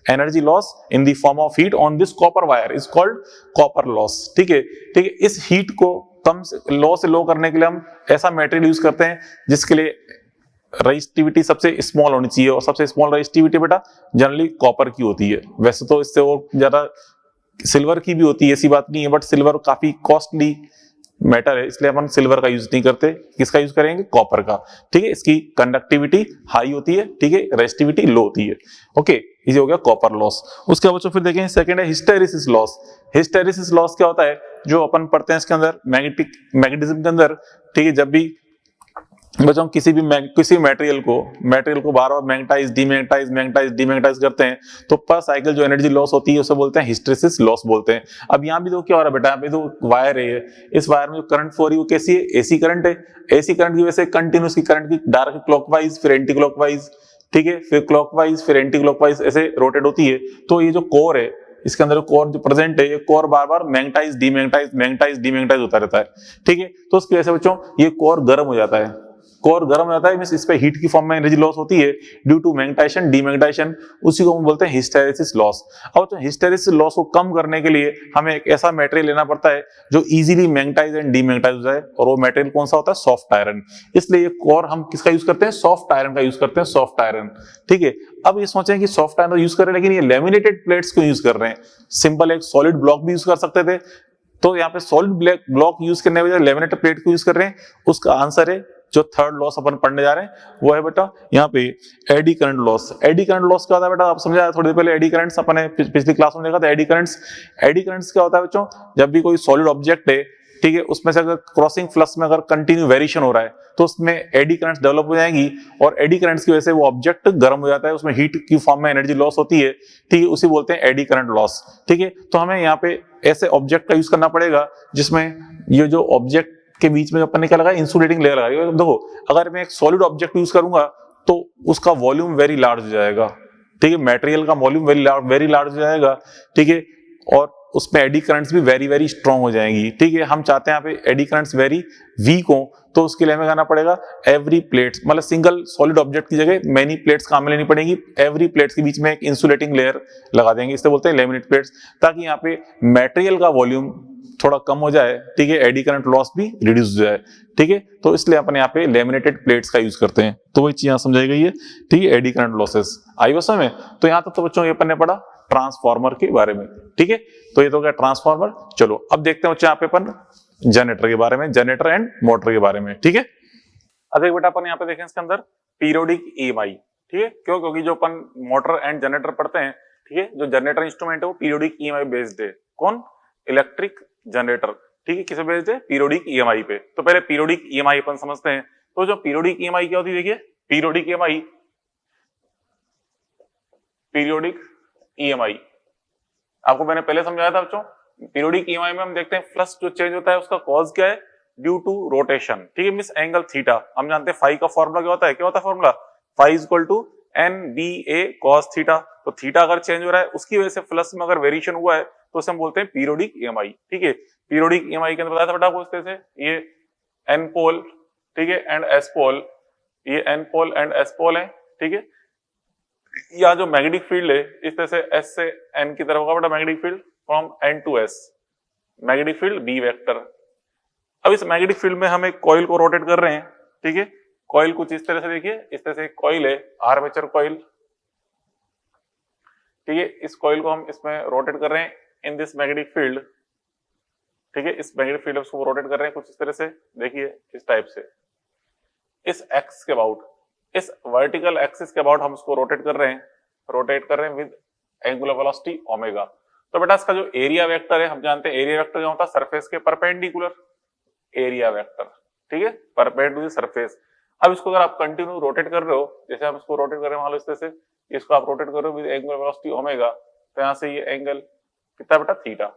Energy loss in the form of heat on this copper wire is called copper loss, ठीक है, ठीक है। इस हीट को कम से लो करने के लिए हम ऐसा मेटेरियल यूज करते हैं जिसके लिए रेजिस्टिविटी सबसे स्मॉल होनी चाहिए, और सबसे स्मॉल रेजिस्टिविटी बेटा जनरली कॉपर की होती है। वैसे तो इससे और ज्यादा सिल्वर की भी होती है, ऐसी बात नहीं है, बट सिल्वर काफी कॉस्टली मेटल है, इसलिए अपन सिल्वर का यूज नहीं करते। किसका यूज करेंगे, कॉपर का, ठीक है। इसकी कंडक्टिविटी हाई होती है, ठीक है, रेजिस्टिविटी लो होती है। ओके, ये हो गया कॉपर लॉस। उसके बाद बच्चों फिर देखें सेकंड है हिस्टेरिसिस लॉस। हिस्टेरिसिस लॉस क्या होता है, जो अपन पढ़ते हैं इसके अंदर मैग्नेटिज्म के अंदर, ठीक है, जब भी बच्चों किसी मटेरियल को बार बार मैग्नेटाइज करते हैं तो पर साइकिल जो एनर्जी लॉस होती है उसे बोलते हैं हिस्टेरिसिस लॉस बोलते हैं। अब यहाँ भी तो क्या हो रहा है बेटा, यहाँ पे तो वायर है, इस वायर में जो करंट फ्लो हो रही है वो कैसी है, एसी करंट है। एसी करंट की वजह से कंटिन्यूस की करंट की डायरेक्ट क्लॉकवाइज फिर एंटी क्लॉकवाइज, ठीक है, फिर क्लॉकवाइज फिर एंटी क्लॉकवाइज ऐसे रोटेट होती है। तो ये जो कोर है, इसके अंदर कोर जो प्रेजेंट है, ये कोर बार बार मैग्नेटाइज होता रहता है, ठीक है। तो उसकी वजह से बच्चों ये कोर गर्म हो जाता है। कोर गर्म हो जाता है मींस इस पे हीट की फॉर्म में एनर्जी लॉस होती है ड्यू टू मैग्नेटाइजेशन डीमैग्नेटाइजेशन, उसी को हम बोलते हैं हिस्टेरिसिस लॉस। और तो हिस्टेरिसिस लॉस को कम करने के लिए हमें एक ऐसा मटेरियल लेना पड़ता है जो इजीली मैग्नेटाइज एंड डीमैग्नेटाइज हो जाए, और वो मटेरियल कौन सा होता है, सॉफ्ट आयरन। इसलिए ये कोर हम किसका यूज करते हैं, सॉफ्ट आयरन का यूज करते हैं, सॉफ्ट आयरन, ठीक है। अब ये सोचें कि सॉफ्ट आयरन यूज कर रहे हैं लेकिन ये लेमिनेटेड प्लेट्स क्यों यूज कर रहे हैं, सिंपल एक सॉलिड ब्लॉक भी यूज कर सकते थे। तो यहाँ पे सॉलिड ब्लॉक यूज करने के बजाय लेमिनेटेड प्लेट को यूज कर रहे हैं। उसका आंसर है जो थर्ड लॉस अपन पढ़ने जा रहे हैं वो है बेटा यहाँ पे eddy current loss. Eddy current loss क्या होता है बेटा, आप समझाया थोड़ी देर पहले, एडी करंट्स अपन ने पिछली क्लास में देखा था। एडी करंट्स क्या होता है बच्चों, जब भी कोई सॉलिड ऑब्जेक्ट है, ठीक है, उसमें से अगर क्रॉसिंग फ्लक्स में अगर कंटिन्यू वेरिएशन हो रहा है तो उसमें एडी करंट्स डेवलप हो जाएंगी, और एडी करंट्स की वजह से वो ऑब्जेक्ट गर्म हो जाता है, उसमें हीट की फॉर्म में एनर्जी लॉस होती है, ठीक है, उसी बोलते हैं एडी करंट लॉस, ठीक है। तो हमें यहाँ पे ऐसे ऑब्जेक्ट का यूज करना पड़ेगा जिसमें ये जो ऑब्जेक्ट के बीच में अपन ने क्या लगा, इंसुलेटिंग लेयर लगाई। देखो अगर मैं एक सॉलिड ऑब्जेक्ट यूज करूंगा तो उसका वॉल्यूम वेरी लार्ज हो जाएगा, ठीक है, मटेरियल का वॉल्यूम वेरी लार्ज हो जाएगा, ठीक है, और उसमें एडी करंट्स भी वेरी वेरी स्ट्रॉन्ग हो जाएंगी, ठीक है। हम चाहते हैं यहाँ पे एडी करंट्स वेरी वीक हो, तो उसके लिए हमें करना पड़ेगा एवरी प्लेट्स, मतलब सिंगल सॉलिड ऑब्जेक्ट की जगह मेनी प्लेट्स काम में लेनी पड़ेगी। एवरी प्लेट्स के बीच में एक इंसुलेटिंग लेयर लगा देंगे, इससे बोलते हैं लेमिनेट प्लेट्स, ताकि यहाँ पे मटेरियल का वॉल्यूम थोड़ा कम हो जाए, ठीक है, एडी करंट लॉस भी रिड्यूस हो जाए, ठीक है। तो इसलिए अपन यहाँ पे लेमिनेटेड प्लेट्स का यूज करते हैं। तो वही चीज यहाँ समझाई गई है, ठीक है, एडी करंट लॉसेस आई बस में। तो यहाँ तक तो बच्चों ये अपन ने पढ़ा ट्रांसफार्मर के बारे में, ठीक है। तो ये तो क्या ट्रांसफार्मर। चलो अब देखते हैं बच्चों यहाँ पे अपन जनरेटर के बारे में, जनरेटर एंड मोटर के बारे में, ठीक है। अब एक बेटा अपन यहाँ पे देखें इसके अंदर पीरियोडिक ईएमआई, ठीक है, क्यों, क्योंकि जो अपन मोटर एंड जनरेटर पढ़ते हैं, ठीक है, जो जनरेटर इंस्ट्रूमेंट है वो पीरियोडिक ईएमआई बेस्ड है। कौन, इलेक्ट्रिक जनरेटर, ठीक है, किसे बेस्ड है, पीरियोडिक ईएमआई पे। तो पहले पीरियोडिक ईएमआई अपन समझते हैं। तो जो पीरियोडिक ईएमआई क्या होती है, देखिए पीरियोडिक ईएमआई आपको मैंने पहले समझाया था बच्चों। पीरियोडिक ईएमआई में हम देखते हैं फ्लक्स जो चेंज होता है उसका कॉज क्या है, ड्यू टू रोटेशन, ठीक है, मिस एंगल थीटा। हम जानते हैं फाई का फॉर्मूला क्या होता है, formula phi is equal to NBA cos theta. तो थीटा अगर चेंज हो रहा है उसकी वजह से फ्लक्स में अगर वेरिएशन हुआ है तो उसे हम बोलते हैं पीरियोडिक ईएमआई, ठीक है। पीरियोडिक ईएमआई के अंदर बताया था बेटा आपको इस तरह से, ये एन पोल, ठीक है, एंड एस पोल, ये N pole and S pole है, ठीक है। या जो मैग्नेटिक फील्ड है इस तरह से एस से एन की तरफ होगा बेटा magnetic field from N to S, magnetic field B vector. अब इस मैग्नेटिक फील्ड में हम एक कॉइल को रोटेट कर रहे हैं, ठीक है। कॉइल कुछ इस तरह से देखिए, इस तरह से एक कॉइल है, आर्मेचर कॉइल, ठीक है। इस कॉइल को हम इसमें रोटेट कर रहे हैं इन दिस मैग्नेटिक फील्ड, ठीक है। इस मैग्नेटिक फील्ड को रोटेट कर रहे हैं कुछ इस तरह से, देखिए इस टाइप से, इस एक्स के अबाउट, इस वर्टिकल एक्सिस के अबाउट हम इसको रोटेट कर रहे हैं विद एंगुलर वेलोसिटी ओमेगा। तो बेटा इसका जो एरिया वेक्टर है, हम जानते हैं एरिया वेक्टर क्या होता है, सरफेस के परपेंडिकुलर एरिया वेक्टर, ठीक है, परपेंडिकुलर सरफेस। अब इसको अगर आप कंटिन्यू रोटेट कर रहे हो, जैसे हम इसको रोटेट कर रहे हैं मान लो इस तरह से, इसको आप रोटेट कर रहे हो विद एंगुलर वेलोसिटी ओमेगा, तो यहाँ से ये एंगल कितना बेटा थीटा,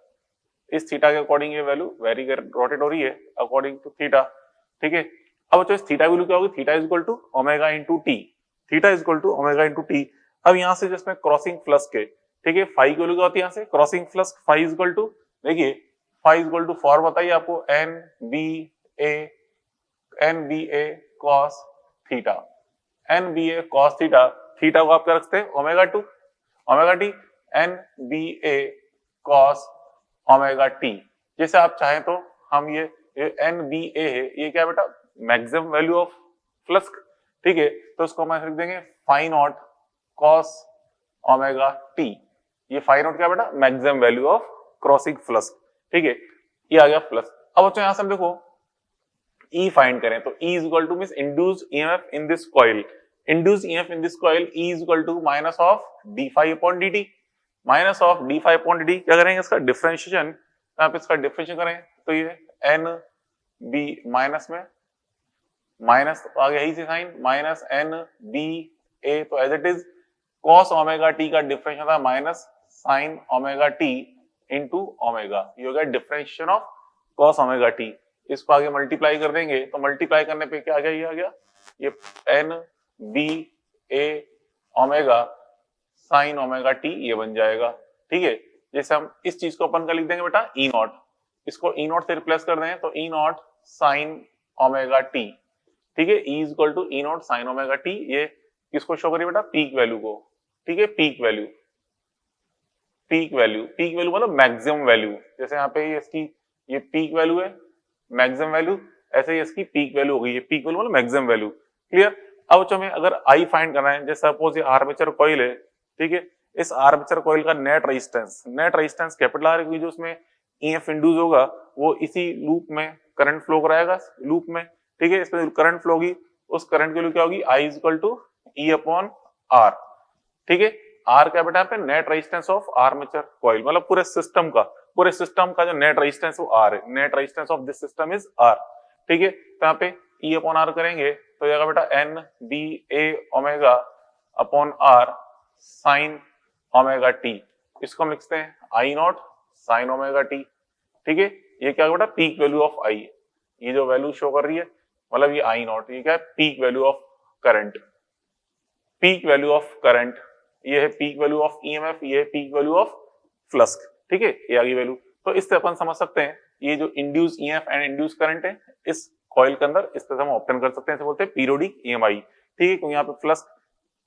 इस थीटा के अकॉर्डिंग ये वैल्यू वेरी रोटेट हो रही है अकॉर्डिंग टू थीटा, ठीक है। अब बच्चों इस थीटा वैल्यू क्या होगी, theta is equal to omega into T, theta is equal to omega into T. अब यहाँ से जिसमें क्रॉसिंग फ्लक्स के, ठीक है, फाई की वैल्यू क्या होती है यहाँ से, crossing flux phi is equal to, देखिए phi is equal to for बताइए आपको N B A cos theta, N B A cos theta, theta को आप क्या रखते हैं omega two, omega t, N B A cos omega t. जैसे आप चाहें तो हम ये एन बी ए है, ये क्या बेटा मैक्सिमम वैल्यू ऑफ फ्लक्स, ठीक है, तो उसको हम लिख देंगे phi naught cos omega T. ये फाई नॉट क्या बेटा maximum value of crossing flux, ठीक है, ये आ गया फ्लक्स। अब बच्चों यहां से हम देखो E फाइंड करें, तो E is equal to means induced EMF in this coil, induced EMF in this coil E is equal to minus of D phi upon D T, minus of D phi upon D T. क्या करेंगे इसका differentiation, यहाँ पे इसका differentiation करें तो ये N B minus में माइनस आ गया ही से sine, minus N B A, तो as it is cos omega T का डिफरेंशिएशन था minus sine omega T into omega, ये हो गया differentiation of cos omega T. इसको आगे मल्टीप्लाई कर देंगे, तो मल्टीप्लाई करने पे क्या आ गया, ये आ गया ये N B A omega sine omega T, ये बन जाएगा, ठीक है। जैसे हम इस चीज को अपन का लिख देंगे बेटा ई नॉट, इसको ई नॉट से रिप्लेस कर दें तो E not sine omega T, ठीक है, E is equal to E not sine omega T. ये किसको शो करिए बेटा पीक वैल्यू को, ठीक है, peak value, peak value, peak value मतलब मैक्सिमम वैल्यू। जैसे यहाँ पे इसकी ये पीक वैल्यू है, मैक्सिमम वैल्यू, ऐसे ही इसकी पीक वैल्यू हो गई है, पीक वैल्यू मतलब मैक्सिमम वैल्यू, क्लियर। अब हमें अगर आई फाइंड करना है, जैसे सपोज ये आर्मेचर कॉइल है, ठीक है, इस आर्मेचर कॉइल का नेट रेजिस्टेंस कैपिटल आर, क्योंकि जो उसमें ईएमएफ इंड्यूस होगा वो इसी लूप में करंट फ्लो कराएगा लूप में, ठीक है, इसमें करंट फ्लो होगी, उस करंट की वैल्यू क्या होगी I is equal to E upon R, ठीक है। आर क्या बेटा यहाँ पे net resistance of armature coil, मतलब पूरे सिस्टम का जो नेट रेजिस्टेंस वो आर है, net resistance of this system is R, ठीक है। तो यहाँ पे ई अपॉन आर करेंगे तो जाएगा बेटा N B A omega upon R sine omega T, इसको हम लिखते हैं I not sine omega T, ठीक है। ये क्या बेटा पीक वैल्यू ऑफ आई, ये जो वैल्यू शो कर रही है मतलब ये आई नॉट, ये क्या है peak value of current, peak value of current, ये है पीक वैल्यू ऑफ ईएमएफ, ये है पीक वैल्यू ऑफ फ्लक्स, ठीक है, ये आ गई वैल्यू। तो इससे अपन समझ सकते हैं ये जो induce EMF and induce current है इस कॉइल के अंदर, इस तरह से हम ऑब्टेन कर सकते हैं, इसे बोलते हैं पीरियोडिक ईएमआई, ठीक है, क्योंकि यहाँ पे फ्लक्स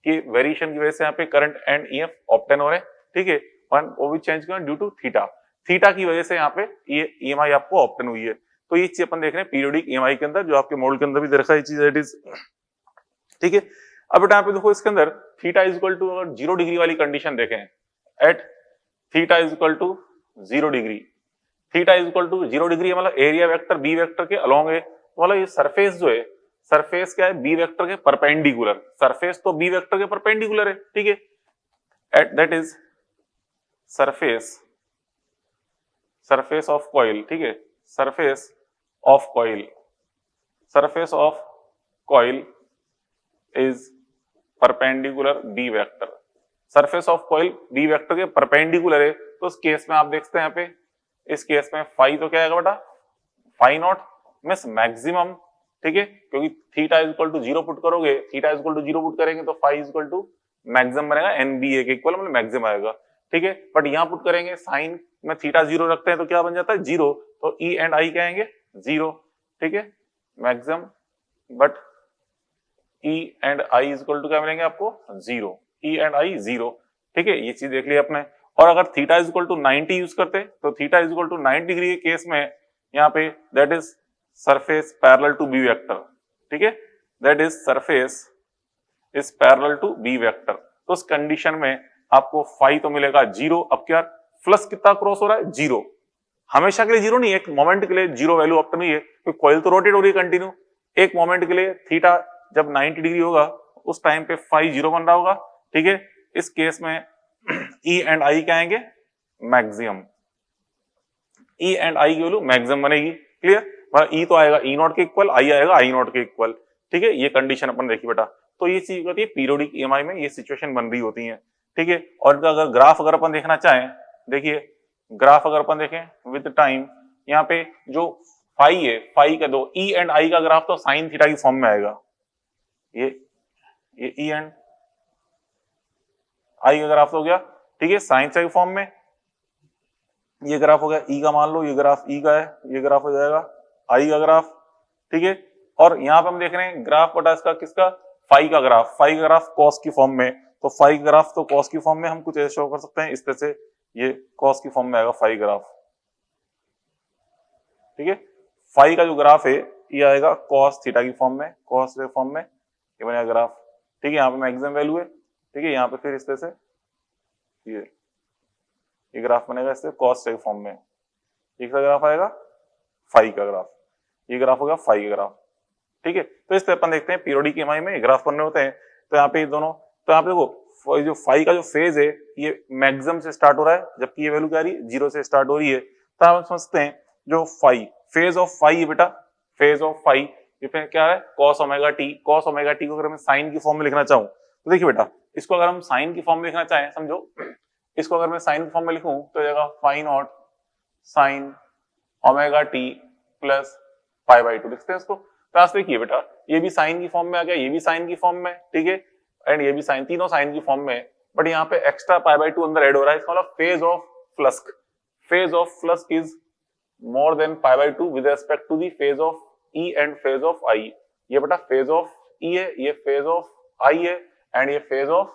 के वेरिएशन की वजह से यहाँ पे करंट एंड ईएमएफ ऑब्टेन हो रहे हैं, ठीक है, वो भी चेंज किया ड्यू टू थीटा, थीटा की वजह से यहाँ पे ये ईएमआई आपको ऑब्टेन हुई है। तो ये चीज अपन देख रहे हैं पीरियोडिक ईएमआई के अंदर, जो आपके मॉडल के अंदर भी दे रखा है चीज, इट इज, ठीक है। अब बेटा यहाँ पे देखो इसके अंदर थीटा इज इक्वल टू, अगर 0 डिग्री वाली कंडीशन देखें, at theta is equal to 0 degree, theta is equal to 0 degree मतलब एरिया वेक्टर बी वेक्टर के अलोंग है, मतलब ये सरफेस जो है, सरफेस क्या है बी वेक्टर के परपेंडिकुलर, सरफेस तो बी वेक्टर के परपेंडिकुलर है, ठीक है, at that is surface of coil, ठीक है, surface of coil is perpendicular B vector, surface of coil B vector के परपेंडिकुलर है, तो उस केस में आप देखते हैं यहाँ पे, इस केस में फाई तो क्या आएगा बेटा फाई नॉट मींस मैक्सिमम, ठीक है, क्योंकि theta is equal to 0 put करोगे, theta is equal to 0 put करेंगे तो phi is equal to maximum बनेगा एनबीए के इक्वल, मतलब मैक्सिमम आएगा, ठीक है। बट यहाँ पुट करेंगे साइन में थीटा 0 रखते हैं तो क्या बन जाता है 0, तो ई एंड आई क्या आएंगे 0, ठीक है, maximum, but E and I is equal to क्या मिलेंगे आपको 0, ई एंड आई 0, ठीक है, ये चीज देख ली आपने। और अगर theta is equal to 90 use करते तो theta is equal to 90 degree के केस में यहाँ पे that is surface parallel to B vector, ठीक है, that is surface is parallel to B vector. तो उस कंडीशन में आपको फाई तो मिलेगा 0। अब क्या फ्लक्स कितना क्रॉस हो रहा है 0, हमेशा के लिए 0 नहीं, एक मोमेंट के लिए 0 वैल्यू ऑप्ट नहीं है, क्योंकि कॉइल तो रोटेट हो रही है कंटिन्यू। एक मोमेंट के लिए थीटा जब 90 डिग्री होगा उस टाइम पे फाई 0 बन रहा होगा, ठीक है। इस केस में ई एंड आई क्या आएंगे मैक्सिमम, ई एंड आई की वैल्यू मैक्सिमम बनेगी, क्लियर। ई तो आएगा ई नॉट के इक्वल, आई आएगा आई नॉट के इक्वल, ठीक है, ये कंडीशन अपन देखी बेटा। तो ये चीज होती है पीरियोडिक ईएमआई में, ये सिचुएशन बन रही होती है, ठीक है। और अगर ग्राफ अगर अपन देखना चाहें, देखिए ग्राफ अगर अपन देखें विद टाइम, यहाँ पे जो फाई है, फाई का दो ई एंड आई का ग्राफ तो साइन थीटा की फॉर्म में आएगा, ये ई एंड आई का ग्राफ हो गया, ठीक है, साइन थीटा की फॉर्म में। ये ग्राफ हो गया ई का, मान लो ये ग्राफ ई का है, ये ग्राफ हो जाएगा आई का ग्राफ, ठीक है। और यहाँ पे हम देख रहे हैं ग्राफ बटा इसका किसका, फाई का ग्राफ, फाई का ग्राफ कॉस की फॉर्म में, तो फाई ग्राफ तो कॉस की फॉर्म में हम कुछ ऐसे शो कर सकते हैं इस तरह से, ये कॉस की फॉर्म में आएगा फाई ग्राफ, ठीक है। फाई का जो ग्राफ है ये आएगा कॉस थीटा की फॉर्म में, कॉस के फॉर्म में ये बनेगा ग्राफ, ठीक है। यहाँ पे मैक्सिमम वैल्यू है, ठीक है, यहाँ पे फिर इस तरह से ये ग्राफ बनेगा इससे कॉस के फॉर्म में, एक का ग्राफ आएगा फाई का ग्राफ, ये ग्राफ होगा फाई का ग्राफ, ठीक है। तो इस तरह अपन देखते हैं पीरियोडिक ईएमआई में ग्राफ बनने होते हैं। तो यहाँ पे ये दोनों, तो यहाँ पे देखो जो फाई का जो फेज है ये मैक्सिमम से स्टार्ट हो रहा है, जबकि ये वैल्यू क्या आ रही है 0 से स्टार्ट हो रही है। तो हम समझते हैं जो फाई, फेज ऑफ फाई है बेटा, फेज ऑफ फाई क्या है cos omega T. Cos omega T को अगर मैं साइन की फॉर्म में लिखना चाहूँ तो देखिए बेटा, इसको अगर हम साइन की फॉर्म में लिखना चाहें, समझो इसको अगर मैं साइन की फॉर्म में लिखूं तो जाएगा phi not sine omega T plus pi by 2 लिखते हैं इसको। तो देखिए बेटा ये भी साइन की फॉर्म में आ गया, ये भी साइन की फॉर्म में, ठीक है, एंड ये भी साइन, तीनों साइन की फॉर्म में, बट यहाँ पे एक्स्ट्रा पाई बाई 2 अंदर ऐड हो रहा है, इसका मतलब phase of flux, phase of flux is more than pi by 2 with respect to the phase of E and phase of I. ये बेटा फेज ऑफ ई है, ये फेज ऑफ आई है, एंड ये फेज ऑफ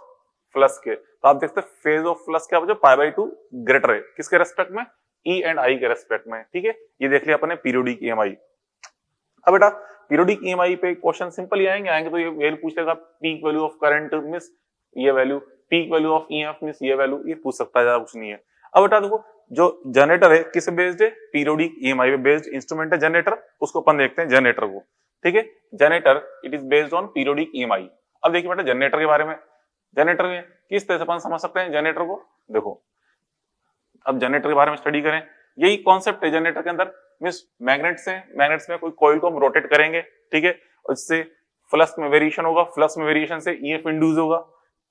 फ्लक्स के। तो आप देखते हैं फेज ऑफ फ्लक्स क्या बचा, पाई बाई 2 ग्रेटर है किसके रेस्पेक्ट में, ई एंड आई के रेस्पेक्ट में, ठीक है। ये देख लिया अपने पीरियोडिक ईएमआई। अब बेटा पीरियोडिक ईएमआई पे क्वेश्चन सिंपल ही आएंगे तो ये वैल्यू पूछ लेगा पीक वैल्यू ऑफ करंट मिस ये value, peak value of EMF मिस ये वैल्यू, ये पूछ सकता है, ज्यादा कुछ नहीं है। अब बेटा देखो जो जनरेटर है किस बेस्ड है, पीरियोडिक ईएमआई पे बेस्ड इंस्ट्रूमेंट है जनरेटर, उसको अपन देखते हैं जनरेटर को, ठीक है। Generator it is based on periodic EMI. अब देखिए बेटा जनरेटर के बारे में, जनरेटर में किस तरह से अपन समझ सकते हैं जनरेटर को, देखो अब जनरेटर के बारे में स्टडी करें, यही कॉन्सेप्ट है जनरेटर के अंदर, मींस मैग्नेट्स हैं, मैग्नेट्स में कोई कॉइल को हम रोटेट करेंगे, ठीक है, और इससे फ्लक्स में वेरिएशन होगा, फ्लक्स में वेरिएशन से ईएमएफ इंड्यूस होगा,